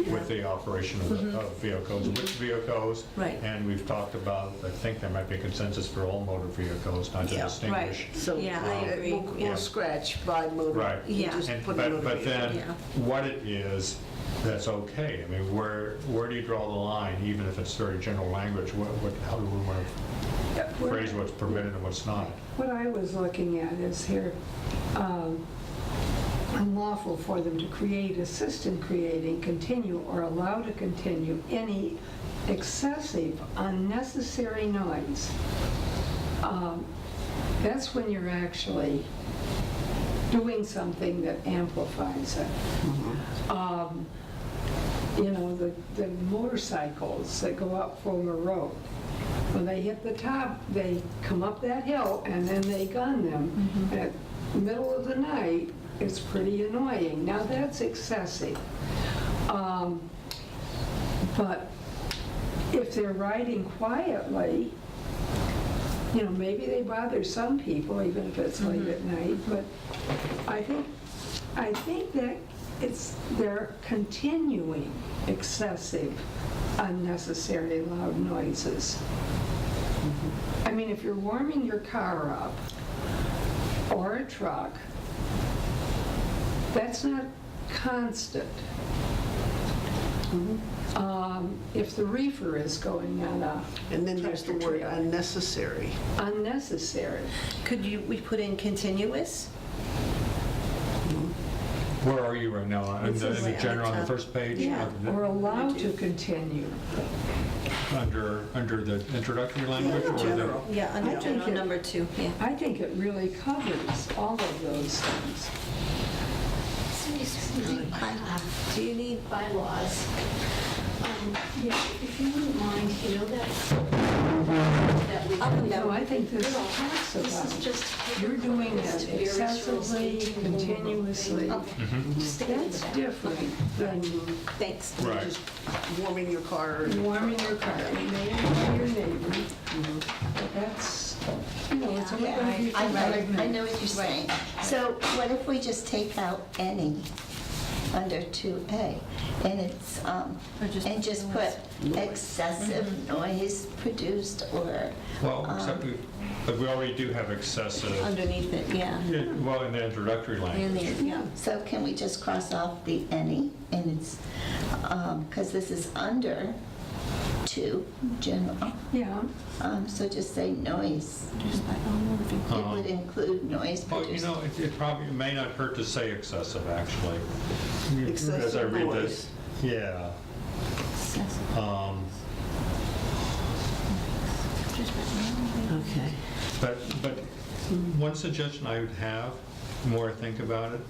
with the operation of vehicles, which vehicles. Right. And we've talked about, I think there might be a consensus for all motor vehicles, not to Yeah, distinguish. So Yeah, I agree. we'll Yeah. scratch by motor. Right. You Yeah. just And- put But motor but vehicle. then, Yeah. what it is that's okay? I mean, where do you draw the line, even if it's very general language? How do we want to phrase what's permitted and what's not? What I was looking at is here, unlawful for them to create, assist in creating, continue, or allow to continue any excessive, unnecessary noise. That's when you're actually doing something that amplifies it. You know, the motorcycles that go up Fulmer Road, when they hit the top, they come up that hill and then they gun them. At the middle of the night, it's pretty annoying. Now that's excessive. But if they're riding quietly, you know, maybe they bother some people, even if it's late at night, but I think that they're continuing excessive, unnecessary loud noises. I mean, if you're warming your car up, or a truck, that's not constant. If the reefer is going on a And then there's the word tractor-trailer, unnecessary. unnecessary. We put in continuous? Where are you right now? In the right general, on the top. first page? Yeah. Or allowed to continue. Under the introductory language? or the- General. Yeah, under I think general it- number 2, yeah. I think it really covers all of those things. Do you need bylaws. Yeah, if you wouldn't mind, you know that we. Up and No, down. I think this talks This is about, just. you're doing It's it very excessively, short. continuously. Stick it in the That's back. different than Thanks. Right. Just warming your car. warming your car. You may annoy your neighbor, but that's, you know, it's only going to be for I 5 minutes. know what you're saying. So what if we just take out any under 2A, and it's, and just put excessive noise produced, or, Well, except but we already do have excessive, Underneath it, yeah. well, in the introductory And language. the, yeah. so can we just cross off the any, and it's, because this is under 2, general, Yeah, so just say noise. It would include noise Well, you produced. know, it probably may not hurt to say excessive, actually. As I Excessive read noise. this, yeah. Okay. But one suggestion I would have, the more I think about it,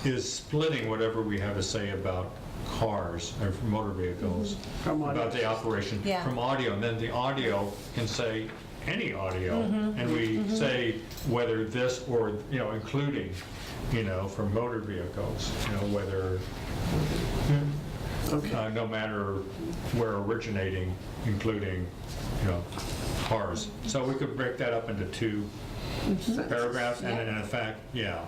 is splitting whatever we have to say about cars or motor vehicles, From audio. about the operation, Yeah. from audio, and then the audio can say any audio, and we say whether this or, including, for motor vehicles, whether, no matter where originating, including, cars. So we could break that up into 2 paragraphs, and in fact, yeah.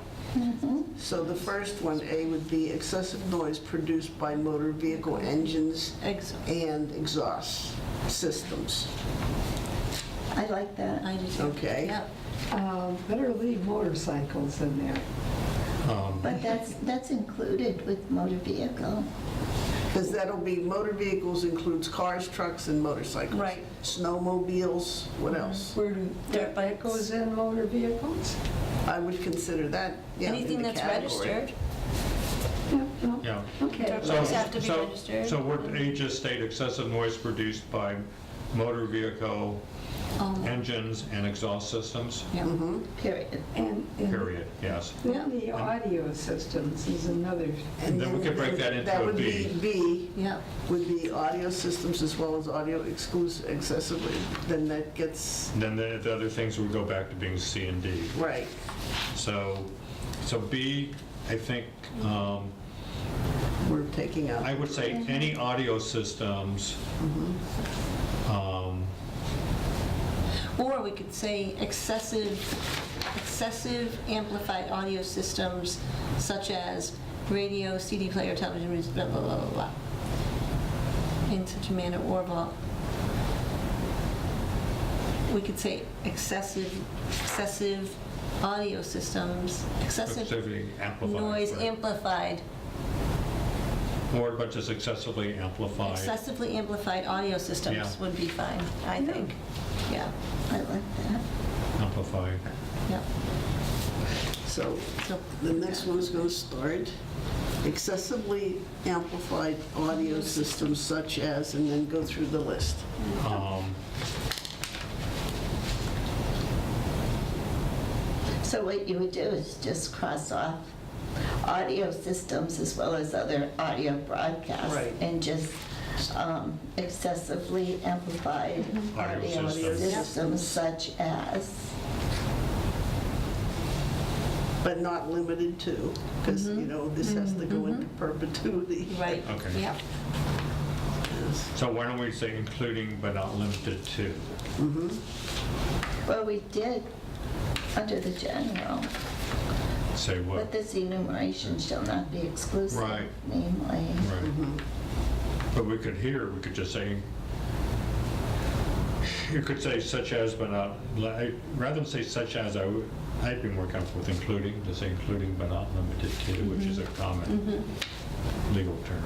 So the first one, A, would be excessive noise produced by motor vehicle engines Exhaust. and exhausts. systems. I like that. I do too. Okay. Yeah. Better leave motorcycles in there. But that's included with motor vehicle. Because that'll be, motor vehicles includes cars, trucks, and motorcycles. Right. Snowmobiles, what else? Where do, Dirt that bikes. goes in motor vehicles? I would consider that, yeah, in Anything the that's category. registered. Yeah. Okay. Dirt So- bikes have to be so- registered. So would A just state excessive noise produced by motor vehicle engines and exhaust systems? Yeah. Period. And Period, yes. then the audio systems is another, And then we could break that into a That would B. be B, Yeah. would be audio systems as well as audio excessively. Then that gets, Then the other things would go back to being C and D. right. So B, I think, We're taking out. I would say any audio systems, Or we could say excessive amplified audio systems such as radio, CD player, television, music, blah, blah, blah, blah, blah. In such a manner, or we could say excessive audio systems, excessive excessively amplified. noise right? amplified, Or but just excessively amplified. excessively amplified audio systems Yeah. would be fine, I think. Yeah, I like that. Amplified. yeah. So So the next one is going to start. Excessively amplified audio systems such as, and then go through the list. So what you would do is just cross off audio systems as well as other audio broadcasts. Right. And just excessively amplified Audio audio systems. systems such as. But not limited to, because, you know, this has to go into perpetuity. Right, Okay. yeah. So why don't we say including but not limited to? Well, we did under the general, Say but what? this enumeration shall not be exclusive. Right. Namely. Right. But we could just say, you could say such as but not, rather than say such as, I'd be more comfortable with including, to say including but not limited to, which is a common legal term.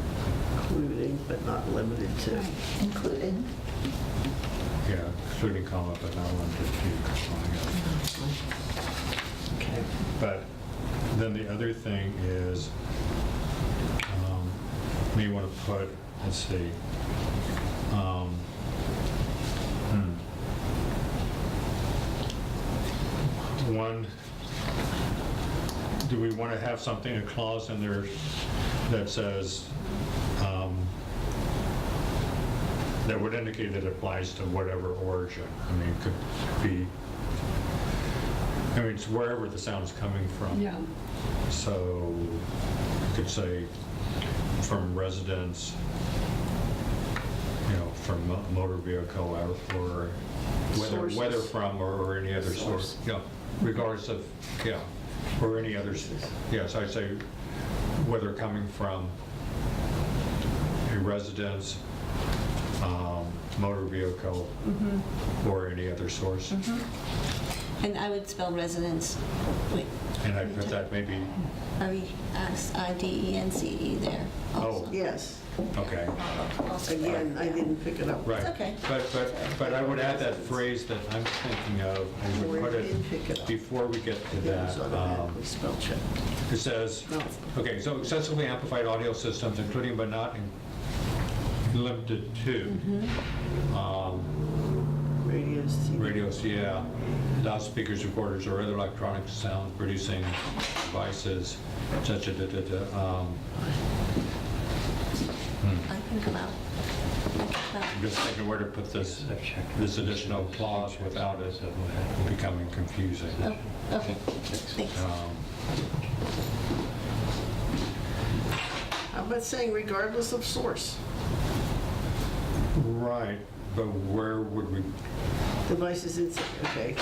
Including but not limited to. Including. Yeah, including comma but not limited to. Okay. But then the other thing is, may want to put, let's see, one, do we want to have something, a clause in there that says, that would indicate that it applies to whatever origin? I mean, it could be, I mean, it's wherever the sound's coming from. yeah. So you could say from residence, you know, from motor vehicle or Sources. whether from or any other source. Yeah, regardless of, yeah, or any other, yeah, so I'd say whether coming from a residence, motor vehicle, or any other source. And I would spell residence, wait, And I put that maybe, R-E-S-I-D-E-N-C-E there also. Yes. okay. Also. Again, I didn't pick it up. Right. okay. But I would add that phrase that I'm thinking of, I would Where put did it pick it it up? before we get to It was that. automatically spell check. It says, No. okay, so excessively amplified audio systems, including but not limited to, Radios, TV. radios, yeah, loudspeakers, recorders, or other electronic sound producing devices, such as, I can come out. I'm just thinking where to put this additional clause without it becoming confusing. Oh, okay, thanks. How about saying regardless of source? Right, but where would we, Devices, okay.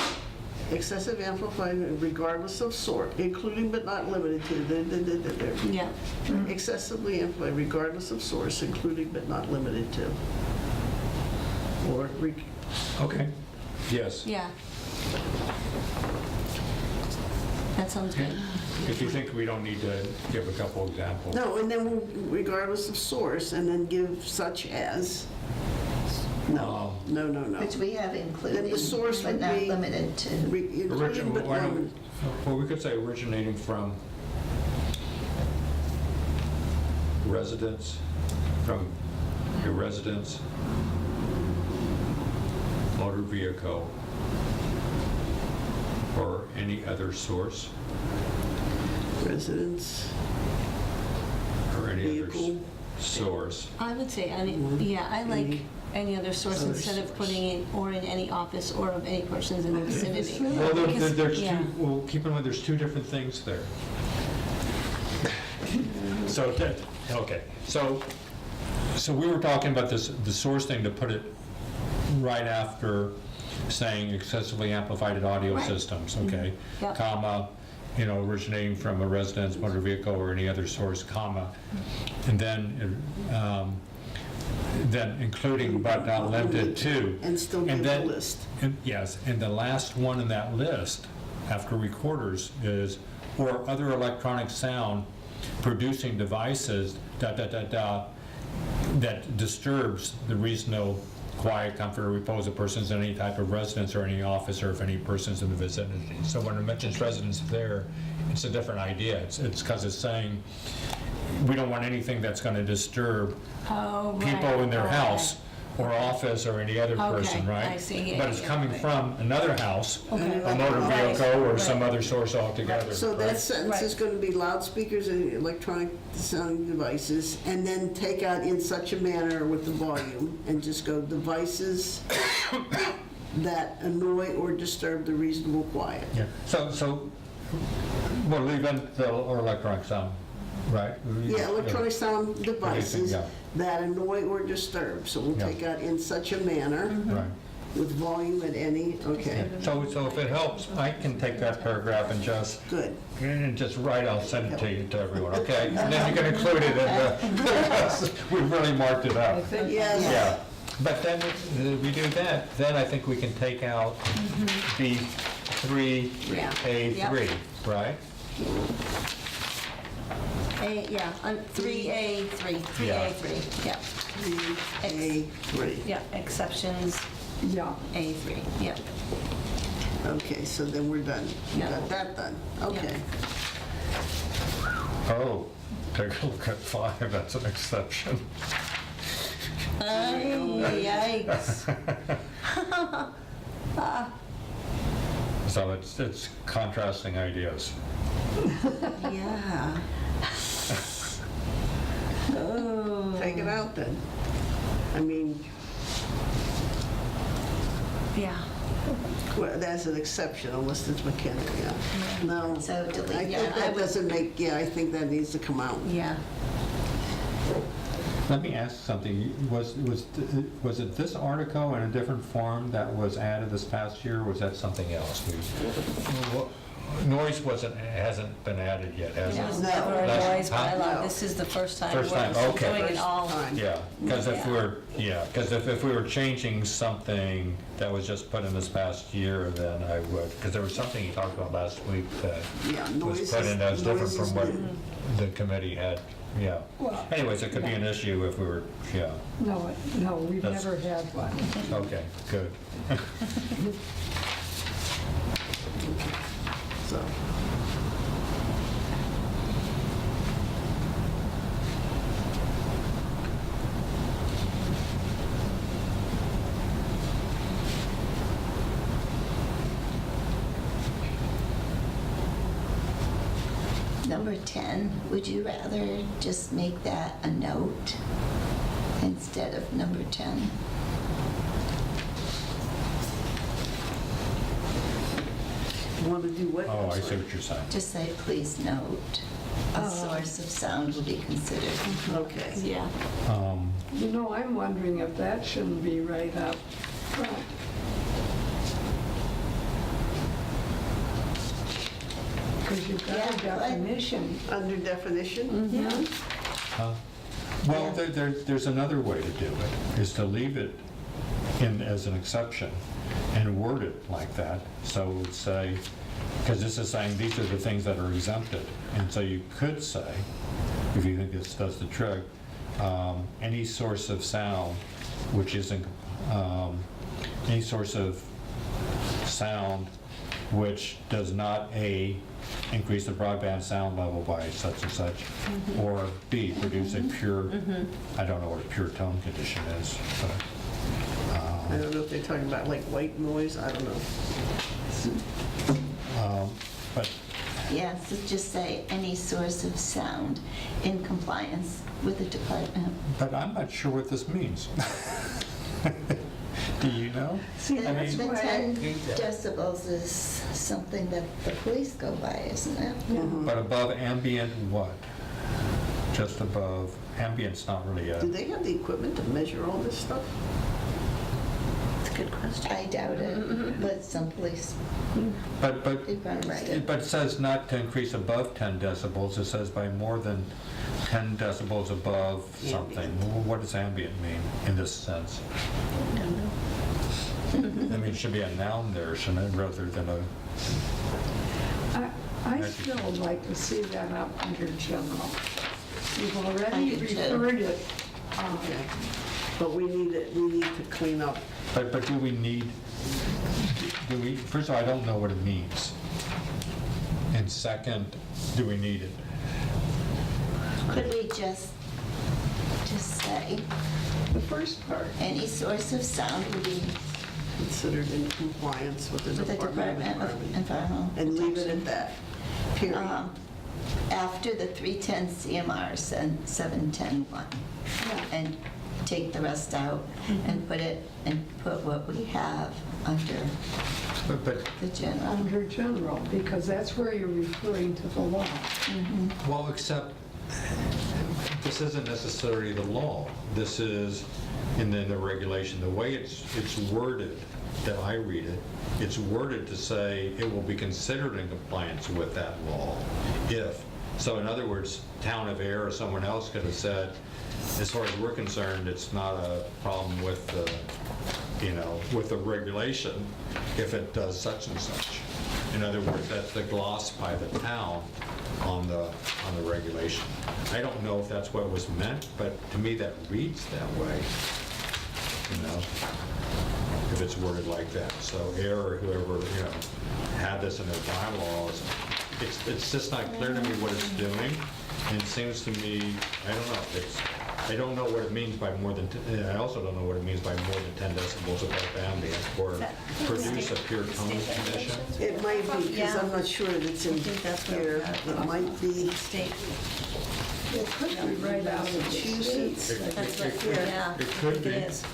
Excessive amplified regardless of source, including but not limited to. Yeah, Excessively amplified regardless of source, including but not limited to. or Okay, yes. Yeah. That sounds good. If you think we don't need to give a couple examples. no, and then we'll, regardless of source, and then give such as, no, no. Which we have Then included, the source but would not be- limited to. Including but Why don't- limited. Well, we could say originating from residents, from a residence, motor vehicle, or any other source, Residents, or any other vehicle. source. I would say, I like any other source Other instead of source. putting it or in any office or of any persons in the vicinity. Well, Because- there's yeah. two, well, keep in mind, there's two different things there. So, okay, so we were talking about this, the source thing, to put it right after saying excessively amplified audio Right. systems, okay? Yep. Comma, originating from a residence, motor vehicle, or any other source, comma. And then including but not limited to. And still And give the then- list. Yes, and the last one in that list, after recorders, is, or other electronic sound producing devices, that disturbs the reasonable quiet, comfort, or repose of persons in any type of residence or any office, or if any persons in the vicinity. So when it mentions residence there, it's a different idea. It's because it's saying, we don't want anything that's going to disturb Oh, right. people in their Okay. house or office or any other person, Okay, right? I see, yeah, But it's yeah, coming right. from another house, Okay. a motor Right, vehicle, or right. some other source altogether. So right? that sentence is Right. going to be loudspeakers and electronic sound devices, and then take out in such a manner with the volume, and just go devices that annoy or disturb the reasonable quiet. Yeah, so we'll leave in the or electronic sound, right? Yeah, electronic sound devices Yeah. that annoy or disturb, so we'll Yeah. take out in such a manner Right. with volume at any, okay, So if it helps, I can take that paragraph and just write, I'll send it to everyone, okay? And then you can include it in the, we've really marked it I up. think Yes. Yeah, but then if we do that, then I think we can take out the Mm-hmm. Yeah. 3A3, right? Yeah, 3A3, 3A3, yeah. 3A3. Yeah, exceptions, Yeah, A3, yeah. Okay, so then we're done. We Yeah. got that done, okay. Oh, take a look at 5, that's an exception. Yikes. So it's contrasting ideas. Yeah. Oh. Take it out then. I mean, Yeah. well, that's an exception unless it's McKenna, yeah. No, So delete I think that. that doesn't make, yeah, I think that needs to come out. Yeah. Let me ask something. Was it this article in a different form that was added this past year, or was that something else? Noise hasn't been added yet, has It it? was No. never a That's- noise huh? bylaw. No. This is the first time First time, we're okay. doing it all. Time. Yeah, because if Yeah. we were changing something that was just put in this past year, then I would, because there was something you talked about last week that Yeah, was noise put in that was different noise is from what new. the committee had, yeah. well, Anyways, it could be an issue if we were, yeah, no, we've That's- never had one. okay, good. So, Number 10, would you rather just make that a note instead of number 10? you want to do what? Oh, I see what you're saying. Just say, please note, a source of sound will be considered. Okay. Yeah. You know, I'm wondering if that shouldn't be right up front. Because you've got a Yeah, but- definition. Under definition? Yeah. Well, there's another way to do it, is to leave it in as an exception and word it like that. So it would say, because this is saying these are the things that are exempted. And so you could say, if you think this does the trick, any source of sound which isn't, any source of sound which does not A, increase the broadband sound level by such and such, or B, produce a pure, I don't know what a pure tone condition is, but, I don't know if they're talking about like white noise, I don't know. but Yes, so just say any source of sound in compliance with the department. But I'm not sure what this means. Do you know? See, The that's the why 10 decibels is something that the police go by, isn't it? But above ambient what? Just above, ambient's not really Do they have the equipment to measure all this stuff? It's a good question. I doubt it, but some police but departments do. it says not to increase above 10 decibels, it says by more than 10 decibels above something. What does ambient mean in this sense? I mean, it should be a noun there, shouldn't it, rather than a... I still would like to see that up under general. You've already I do too. referred it. But we need to clean up. But do we, first of all, I don't know what it means. And second, do we need it? Could we just say, The first part. any source of sound would be Considered in compliance with the with the Department Department of of Environment. Environmental And leave it Protection. at that, period. After the 310 CMR 710-1, and take the rest out and put what we have under But the general. Under general, because that's where you're referring to the law. well, except this isn't necessarily the law. This is in the regulation. The way it's worded, that I read it, it's worded to say it will be considered in compliance with that law if. So in other words, Town of Air or someone else could have said, as far as we're concerned, it's not a problem with the, with the regulation if it does such and such. In other words, that's the gloss by the town on the regulation. I don't know if that's what was meant, but to me that reads that way, if it's worded like that. So Air or whoever, had this in their bylaws, it's just not clear to me what it's doing. And it seems to me, I don't know, I don't know what it means by more than, I also don't know what it means by more than 10 decibels above ambient, or produce a pure tone condition. It might be, because I'm not sure that it's in I think that's what here. that- It might be State. It could be right out of the Massachusetts. state. That's what, It yeah. could I think be. it is.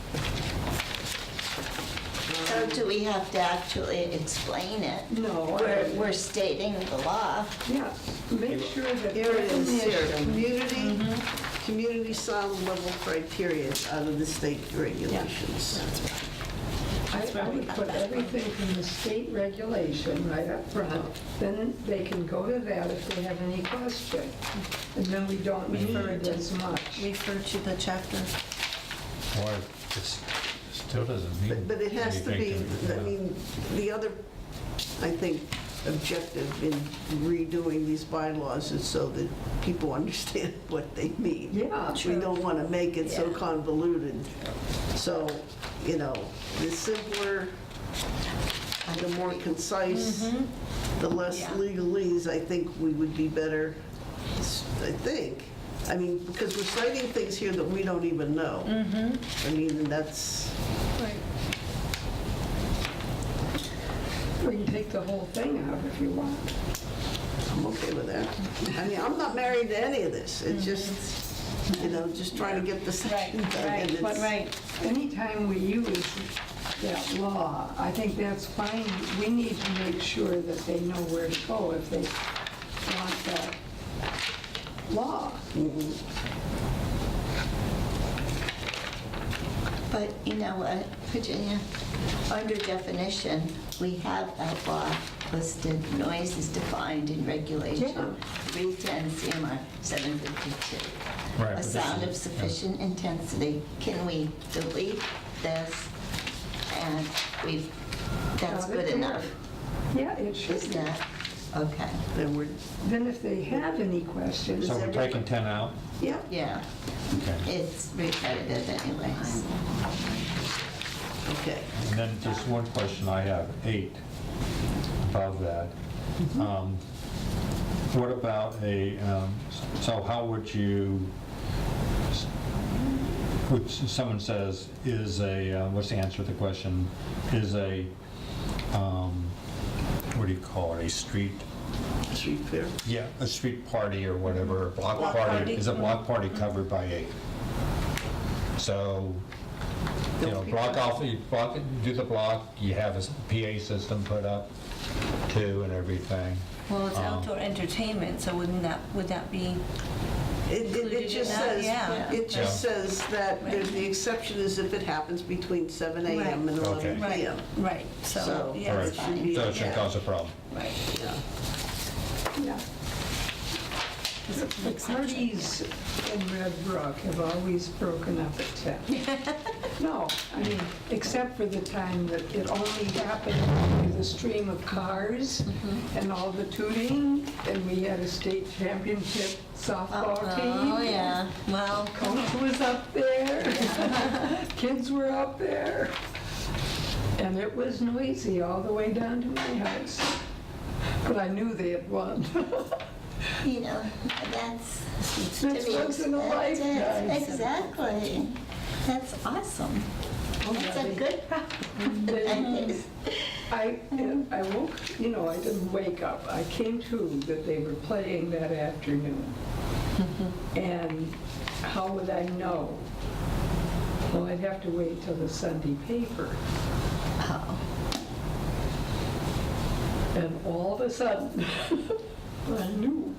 So do we have to actually explain it? No, We're stating the law. yeah, make sure that Here it is, here, definition, community sound level criteria is out of the state regulations. I would put everything from the state regulation right up front, then they can go to that if they have any question. And then we don't need as much. Refer to the chapter. Boy, it still doesn't mean. But it has to be, anything to- I mean, the other, I think, objective in redoing these bylaws is so that people understand what they mean. Yeah, We don't want to make it so Yeah. convoluted. So, the simpler, the more concise, the less Yeah. legalese, I think we would be better, I think. I mean, because we're citing things here that we don't even know. I mean, that's, we can take the whole thing out if you want. I'm okay with that. I mean, I'm not married to any of this. It's just, just trying to get the section done. and it's- Anytime we use that law, I think that's fine. We need to make sure that they know where to go if they want that law. But you know what, Virginia, under definition, we have that law listed, noise is defined in regulation 310 CMR 752. Right, A but this sound is- of sufficient intensity. Can we delete this and that's Got it good there. enough. Yeah, it should Is be. that, okay, Then we're, Then if they have any questions, So we're taking 10 out? yeah, yeah, Okay. it's repetitive anyways. okay. And then just one question I have, 8, above that. What about so how would you, someone says, what's the answer to the question, is what do you call it, a street, Street fair. yeah, a street party or whatever, a block Block party, party. is a block party covered by 8? So, block off, you do the block, you have a PA system put up too and everything. Well, it's outdoor entertainment, so would that be? It Included just in that, says, yeah. it just Yeah. says that there's the exception is if it happens between 7 a.m. and 11 Okay. Right, p.m. right, so, So, yeah, All it's right, fine. so it shouldn't yeah. cause a problem. Right. Yeah. yeah. The parties in Red Brook have always broken up at 10. No, I mean, except for the time that it only happened with a stream of cars and all the tooting, and we had a state championship softball team. Oh, yeah, well, Coach was up there, kids were up there, and it was noisy all the way down to my house. But I knew they had won. You know, that's, to It's be once in a expected. lifetime. Exactly. That's awesome. That's a good problem. They- I woke, I didn't wake up. I came to that they were playing that afternoon. And how would I know? Well, I'd have to wait till the Sunday paper. Oh. And all of a sudden, I knew.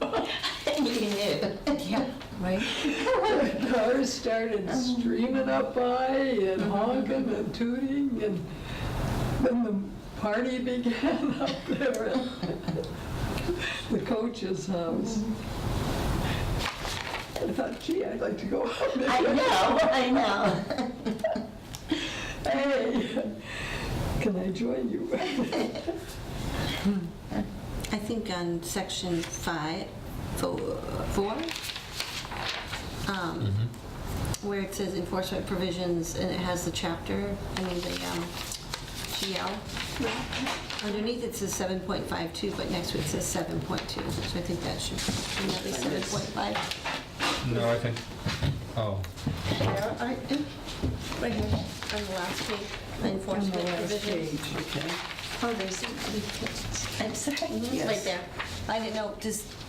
You knew. yeah, right? The cars started streaming up by and honking and tooting, and then the party began up there at the coach's house. I thought, gee, I'd like to go out there. I know. Hey, can I join you? I think on section 4, where it says enforcement provisions, and it has the chapter, the GL. Underneath it says 7.52, but next to it says 7.2, so I think that should be 7.5. No, I think, oh, Right here, on the last page, On the enforcement last provisions. page. Okay. Oh, there's, I'm sorry. Yes. Right there. I didn't know,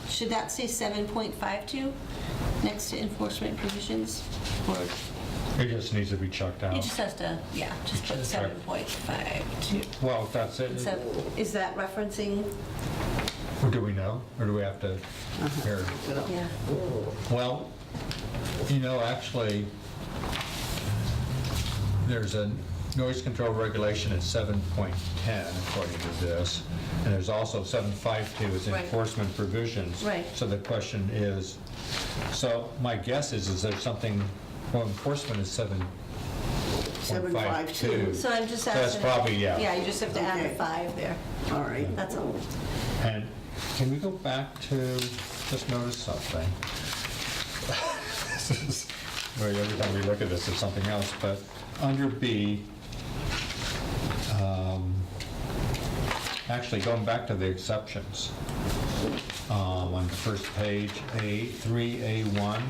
should that say 7.52 next to enforcement provisions? Or it just needs to be chucked it out. just has to, just put 7.52. Well, if that's it, Is that referencing? or do we know, or do we have to hear? Yeah. Well, actually, there's a noise control regulation at 7.10 according to this, and there's also 7.52 is Right. enforcement provisions. Right. So the question is, so my guess is there something, well, enforcement is 7.52. So I'm just So asking. that's probably, yeah. you just have to add Okay. a 5 there. All right. That's all. And can we go back to, just notice something. This is, well, every time we look at this, it's something else, but under B, actually going back to the exceptions, on the first page, 3A1.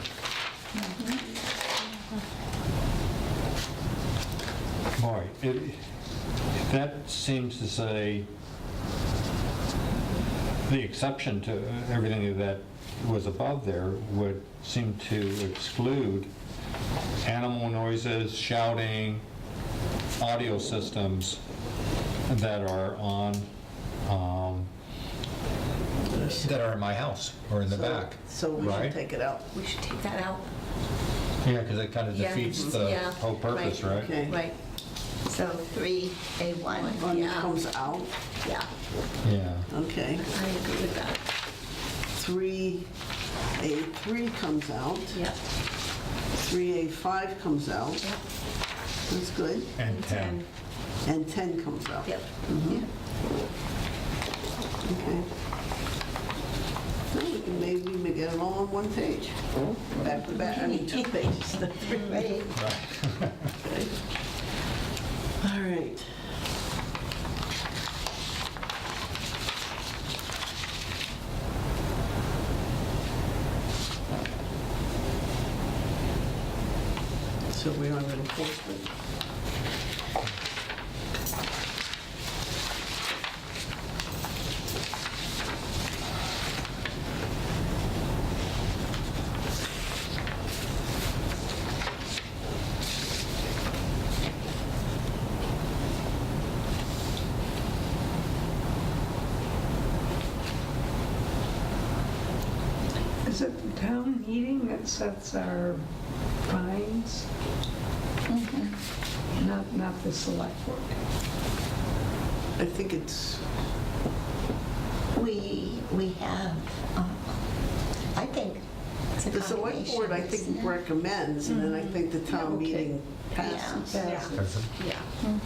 Boy, that seems to say the exception to everything that was above there would seem to exclude animal noises, shouting, audio systems that are that are in my house or in the back. So we Right. should take it out. We should take that out. Yeah, because it kind of Yeah. defeats the Yeah. whole purpose, Right. right? Okay. Right, So 3A1. One Yeah. comes out, yeah, Yeah. okay. I agree with that. 3A3 comes out, Yep, 3A5 comes out, yep. That's good. And 10. And 10 comes out. Yep. Okay. Well, we can maybe get it all on one page. Back to back, I mean, 2 pages. Right. Okay. All right. So we're on enforcement. Is it the town meeting that sets our fines? Not the select board? I think it's, We have, I think it's a the select board, I combination, think, isn't it? recommends, and then I think the town Okay. meeting passes. Yeah. Yeah.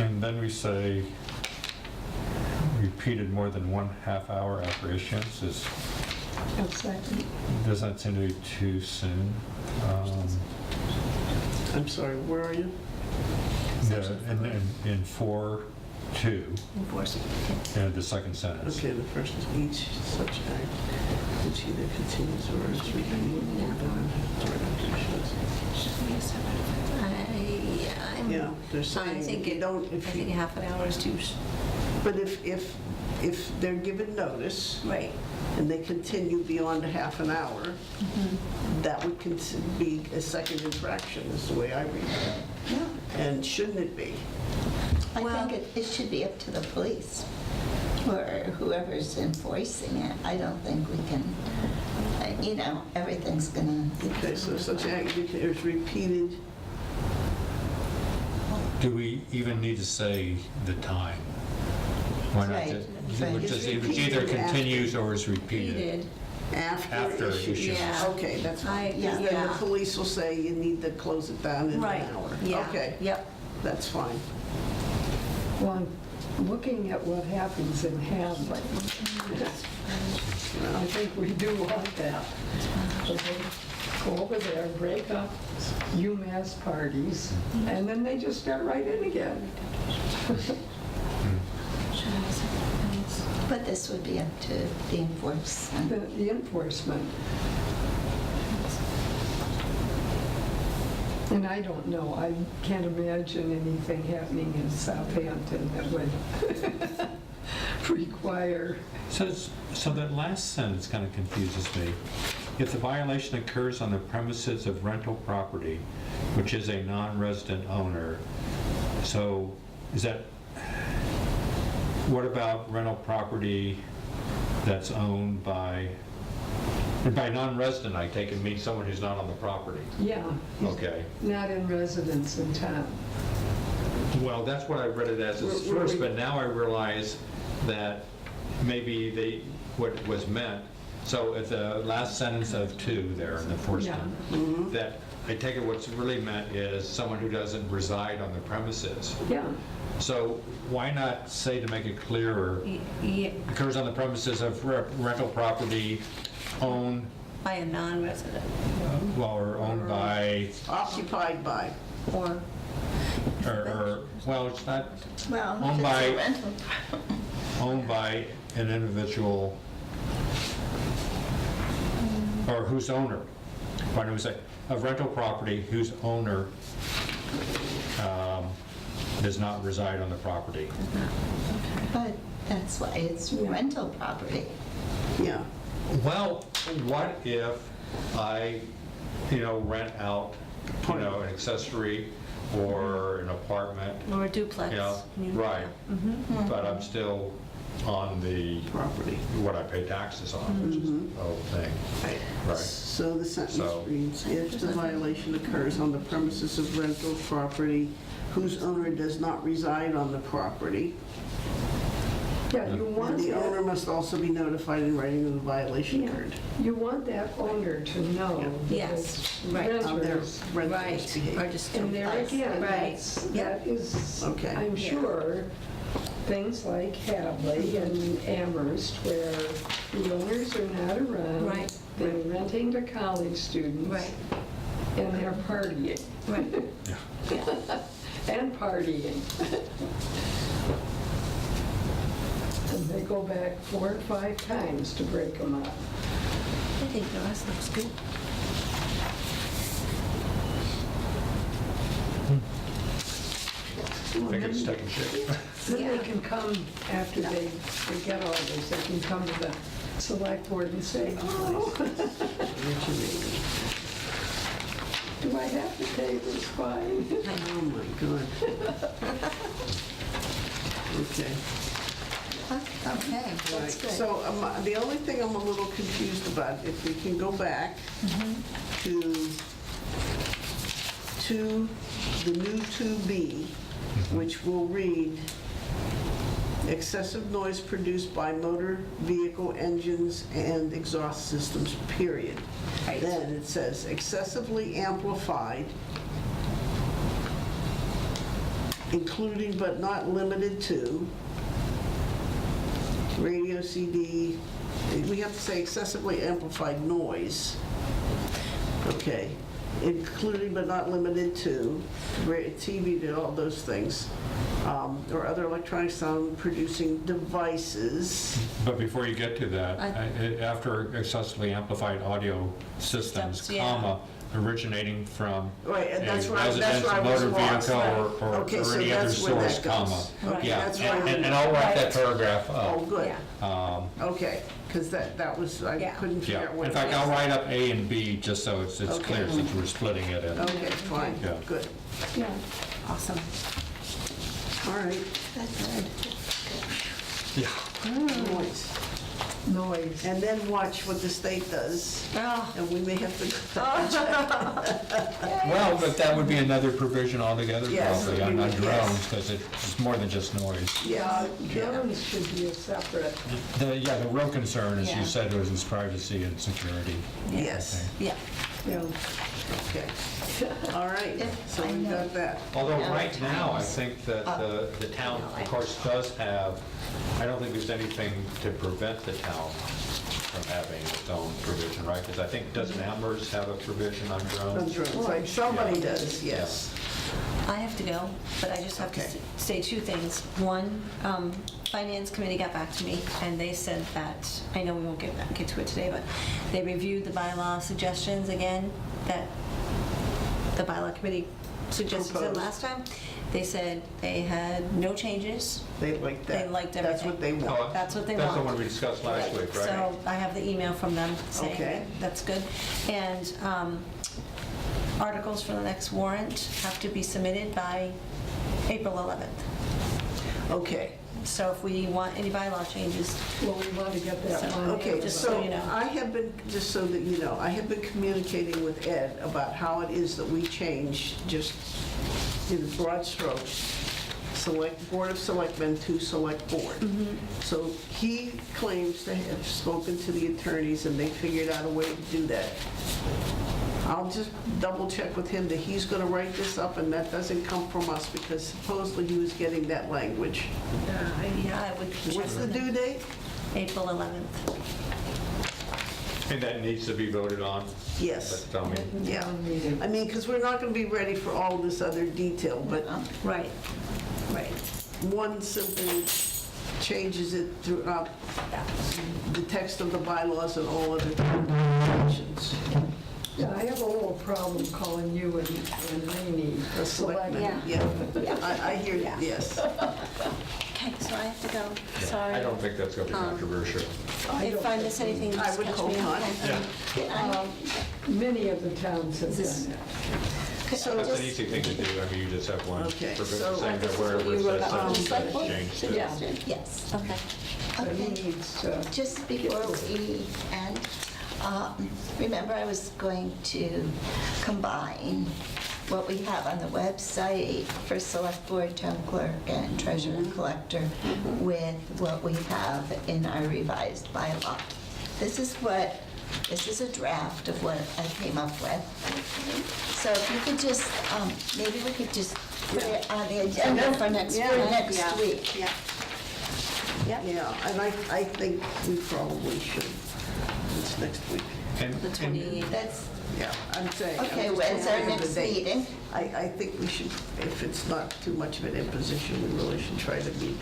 And then we say repeated more than 1/2 hour after issuance is, What's that? doesn't that seem to be too soon? I'm sorry, where are you? In 4:2, Enforcement. the second sentence. Okay, the first is each such act which either continues or is repeated more than Yeah, they're I saying think if you it, don't, I if think you, half an hour is too, but if they're given notice right. and they continue beyond a half an hour, that would be a second infraction, is the way I read it. Yeah. And shouldn't it be? I think it should be up to the police or whoever's enforcing it. I don't think we can, everything's gonna. Okay, so such act is repeated. Do we even need to say the time? Why not Right, just, right. which is It's either repeated continues or is repeated? Repeated. After After issuance. issuance. Yeah. Okay, that's fine. Yeah. Because then the police will say you need to close it down in Right, an hour. yeah. Okay, Yep. that's fine. Well, I'm looking at what happens in Hadley. I think we do want that. So they go over there, break up UMass parties, and then they just start right in again. But this would be up to the enforcement. The enforcement. And I don't know, I can't imagine anything happening in Southampton that would require, So that last sentence kind of confuses me. If the violation occurs on the premises of rental property, which is a non-resident owner, so is that, what about rental property that's owned by, and by non-resident, I take it means someone who's not on the property? yeah, Okay. not in residence in town. Well, that's what I read it as first, but now I realize that maybe what was meant, so at the last sentence of 2 there in the first Yeah. one, that I take it what's really meant is someone who doesn't reside on the premises. Yeah, So why not say, to make it clearer, Yeah, occurs on the premises of rental property owned, by a non-resident or owned by, Occupied by. or, well, it's not Well, Owned if it's by- a rental. owned by an individual, or whose owner, why don't we say, of rental property whose owner does not reside on the property. But that's why it's rental property. Yeah. Well, what if I, rent out, an accessory or an apartment, or a duplex. right, but I'm still on the Property. what I pay taxes on, which is the whole thing. Right. So the sentence So- reads, if the violation occurs on the premises of rental property whose owner does not reside on the property, Yeah, you And want the owner that, must also be notified in writing of the violation yeah, occurred. you want that owner to know that Yes, it's right. Of their renters. rental Right, misbehavior. or just. And there again, Right. that is, Okay. I'm Yeah. sure, things like Hadley and Amherst, where the owners are not around. Right. They're renting to college students. Right, And they're partying, right. Yeah. and partying. And they go back 4 or 5 times to break them up. I think the rest looks good. I think it's taking shape. Then they can come after they get all this, they can come to the select board and say, oh, do I have to pay this fine? Oh, my God. Okay. Okay, that's good. So the only thing I'm a little confused about, if we can go back to the new 2B, which will read, excessive noise produced by motor vehicle engines and exhaust systems, period. Right. Then it says excessively amplified, including but not limited to radio, CD, we have to say excessively amplified noise. Okay, including but not limited to TV, all those things, or other electronic sound producing devices. But before you get to that, after excessively amplified audio systems, Systems, yeah. comma, originating from Right, a and that's where I residence, was motor lost. vehicle, or Okay, so any other that's where source, that goes. comma. Right. Yeah, That's where and we- I'll write that Right. paragraph Oh, up. good, Yeah. okay, because that was, I Yeah. couldn't figure Yeah, out what. in it fact, I'll was. write up A and B, just so it's Okay. clear, since we're splitting it in. Okay, fine, Yeah. good, Yeah. Awesome. all right. That's good. Yeah. Noise. Noise. And then watch what the state does, Oh, and we may have to. Well, but that would be another provision altogether, Yes. probably, on Yes. drones, because it's more than just noise. Yeah, Drones should be a separate, Yeah, the real concern, as Yeah. you said, was privacy and security. yes, yeah. you know, okay, all right, so we got that. Although Yeah. right now, I think that the town, of course, does have, I don't think there's anything to prevent the town from having its own provision, right? Because I think, doesn't Amherst have a provision on On drones? drones, like somebody does, yes. I have to go, but I just have to Okay. say 2 things. One, Finance Committee got back to me, and they said that, I know we won't get to it today, but they reviewed the bylaw suggestions again, that the bylaw committee suggested Proposed. last time. They said they had no changes. They like that. They liked That's what they everything. want. Oh, That's what they That's the want. one we discussed last week, right? So I have the email from them saying Okay. that that's good. And articles for the next warrant have to be submitted by April 11th. Okay, So if we want any bylaw changes, well, we want to get that So, one. okay, Just so so you know. I have been, just so that you know, I have been communicating with Ed about how it is that we change, just in broad strokes, select Board of Selectmen to Select Board. So he claims to have spoken to the attorneys and they figured out a way to do that. I'll just double check with him that he's gonna write this up and that doesn't come from us because supposedly he was getting that language. yeah, I would check What's the with them. due date? April 11th. And that needs to be voted on? Yes. But, Yeah, I mean, because we're not going to be ready for all this other detail, but Right, right. one simple changes it throughout the text of the bylaws and all other sections. Yeah, I have a little problem calling you and Rainey a selectman. Yeah. Yeah, I hear you, Yeah. yes. Okay, so I have to go. Sorry. I don't think that's going to be controversial. If I miss anything, I just would catch hope me up. not. Yeah. Many of the towns have This- done that. So That's just, an easy thing to do. I mean, you just have one Okay, provision so- saying This that is what wherever you it wrote says up on the such select and board? such, change to. Yeah. Yes, okay. But he Okay, needs to, just before we end, remember I was going to combine what we have on the website for select board, town clerk, and treasurer and collector with what we have in our revised bylaw. This is a draft of what I came up with. So if you could just, maybe we could just put it on the agenda for next Yeah. week. Yeah. Yeah, and I think we probably should. It's next week. And- The 28th. That's, Yeah, I'm saying. okay, I'm just when's our saying the next date. meeting? I think we should, if it's not too much of an imposition, we really should try to meet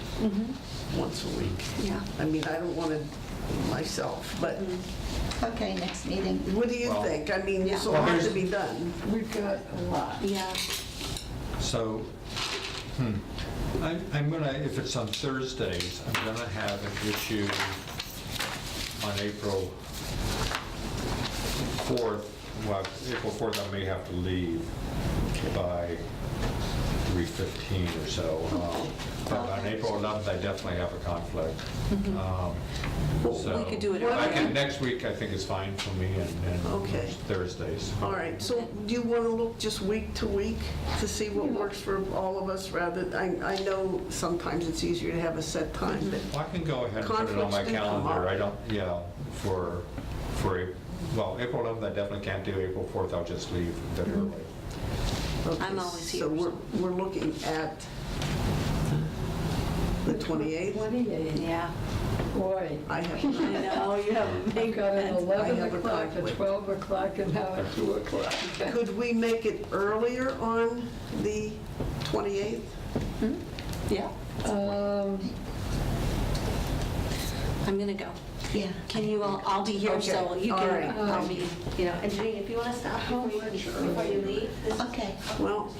once a week. Yeah. I mean, I don't want to myself, but Okay, next meeting. what do you Well- think? I mean, there's a Well, lot to here's- be done. We've got a lot. Yeah. So, I'm gonna, if it's on Thursdays, I'm gonna have an issue on April 4th. Well, April 4th, I may have to leave by 3:15 or so. But on April 11th, I definitely have a conflict. So We could do it I earlier. can, next week, I think is fine for me, and Okay. Thursdays. All right, so do you want to look just week to week to see what works for all of us rather, I know sometimes it's easier to have a set time, but Well, I can go ahead and put it on my Conflicts do come calendar. up. I don't, well, April 11th, I definitely can't do. April 4th, I'll just leave a bit early. okay, I'm always here, So so. we're looking at the 28th? 28, Yeah. boy. I have, I know, you have a I've big got an event. 11 I have a o'clock, a conflict. 12 o'clock, and now a 2 o'clock. could we make it earlier on the 28th? Yeah, I'm gonna go. Yeah. Can you all, I'll be here, so Okay, you all can, right. I'll be, you know, and Janine, if you wanna stop before you leave. this- Okay, Well,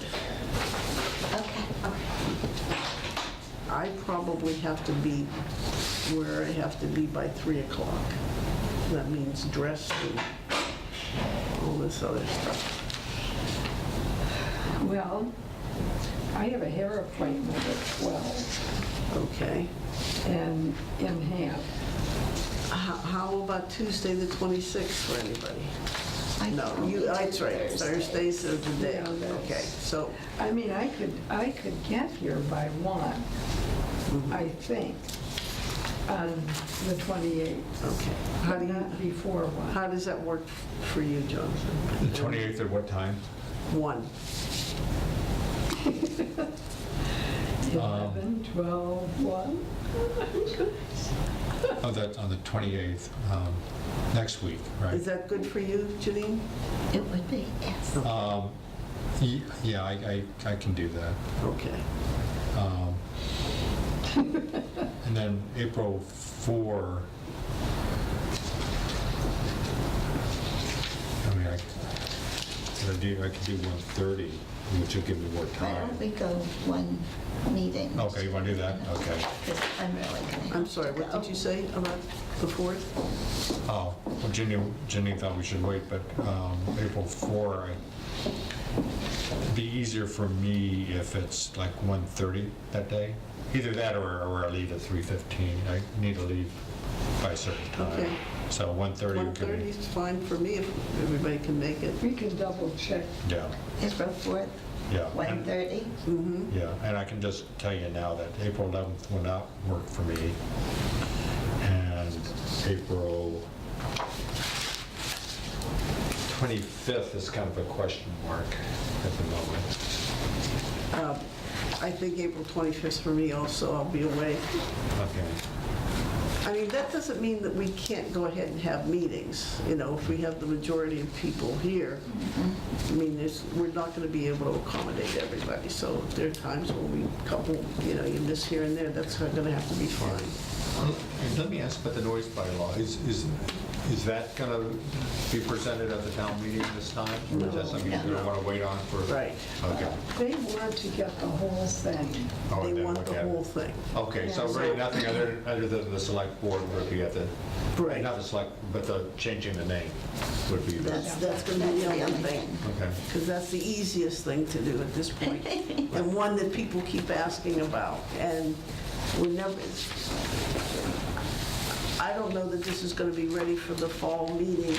okay. I probably have to be where I have to be by 3 o'clock. That means dressed and all this other stuff. Well, I have a hair appointment at 12 Okay. and in hand. How about Tuesday, the 26th for anybody? I No, can you, only do that's right, Thursday. Thursdays are the day. Yeah, that's- Okay, so, I mean, I could get here by 1, I think, on the 28th, okay. How do but you, not before 1. how does that work for you, Jonathan? The 28th at what time? 1. 11, 12, 1. Oh, that's on the 28th, next week, right? Is that good for you, Janine? It would be, yes. Yeah, I can do that. Okay. And then April 4, I mean, I could do 1:30, which will give me more Why time. don't we go one meeting? Okay, you want to do that? Okay. Because I'm really gonna. I'm sorry, what did you say about the 4th? Oh, well, Ginny thought we should wait, but April 4, it'd be easier for me if it's like 1:30 that day. Either that or I leave at 3:15. I need to leave by a certain time. Okay. So 1:30 would give 1:30 me, is fine for me if everybody can make it. We can double check. yeah, April 4th, yeah. And- 1:30. Mm-hmm. Yeah, and I can just tell you now that April 11th will not work for me. And April 25th is kind of a question mark at the moment. I think April 25th for me also, I'll be away. Okay. I mean, that doesn't mean that we can't go ahead and have meetings, you know, if we have the majority of people here. I mean, we're not going to be able to accommodate everybody, so there are times when you miss here and there, that's going to have to be fine. And let me ask about the noise bylaw. Is that going to be presented at the town meeting this time? Or is that something you're going to want to wait on for? Right. Okay. They want to get the whole thing. Oh, They and then want look the at it. whole thing. Okay, so really nothing other than the select board would be at the, Right. not the select, but the changing the name would be the, That's going to be the only thing. okay. Because that's the easiest thing to do at this point, and one that people keep asking about. And we're never, I don't know that this is going to be ready for the fall meeting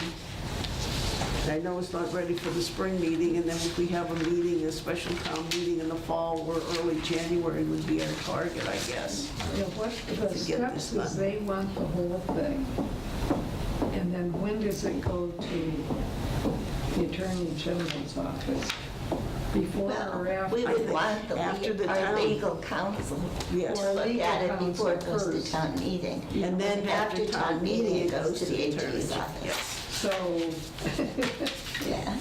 I know it's not ready for the spring meeting, and then if we have a meeting, a special town meeting in the fall or early January would be our target, I guess. Yeah, what the To get this steps is done. they want the whole thing. And then when does it go to the Attorney General's office? Before Well, or after? we would want After the our town. legal counsel Yes. to look at it Legal before it goes counsel to town meeting. And then after town meeting, it goes to the attorney's AG's office. office. So, Yeah.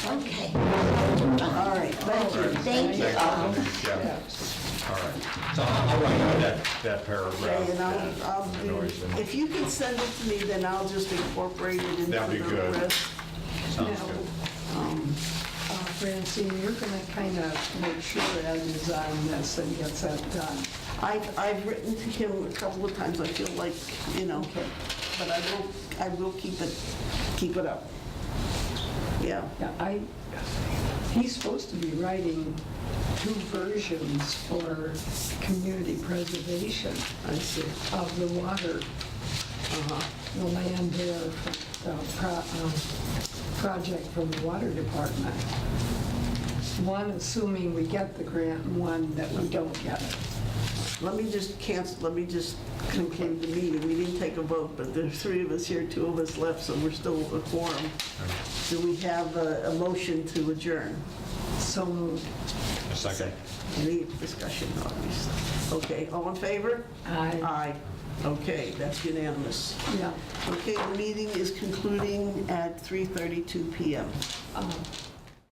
Okay. All right, thank you. Thank you all. Yeah, yes. all right. So I'll write down that paragraph. Okay, and I'll The do, noise and- if you can send it to me, then I'll just incorporate it into That'd be the good. rest. Sounds Now, good. Francine, you're going to kind of make sure Ed is on this and gets that done. I've written to him a couple of times, I feel like, you know, but I will keep it up. Yeah. Yeah, he's supposed to be writing 2 versions for community preservation I see. of the water, the land there, project from the water department. One assuming we get the grant and one that we don't get it. Let me just conclude the meeting. We didn't take a vote, but there's 3 of us here, 2 of us left, so we're still a quorum. Do we have a motion to adjourn? So moved. A second. Any discussion, obviously? Okay, all in favor? Aye. Aye. Okay, that's unanimous. Yeah. Okay, the meeting is concluding at 3:32 PM.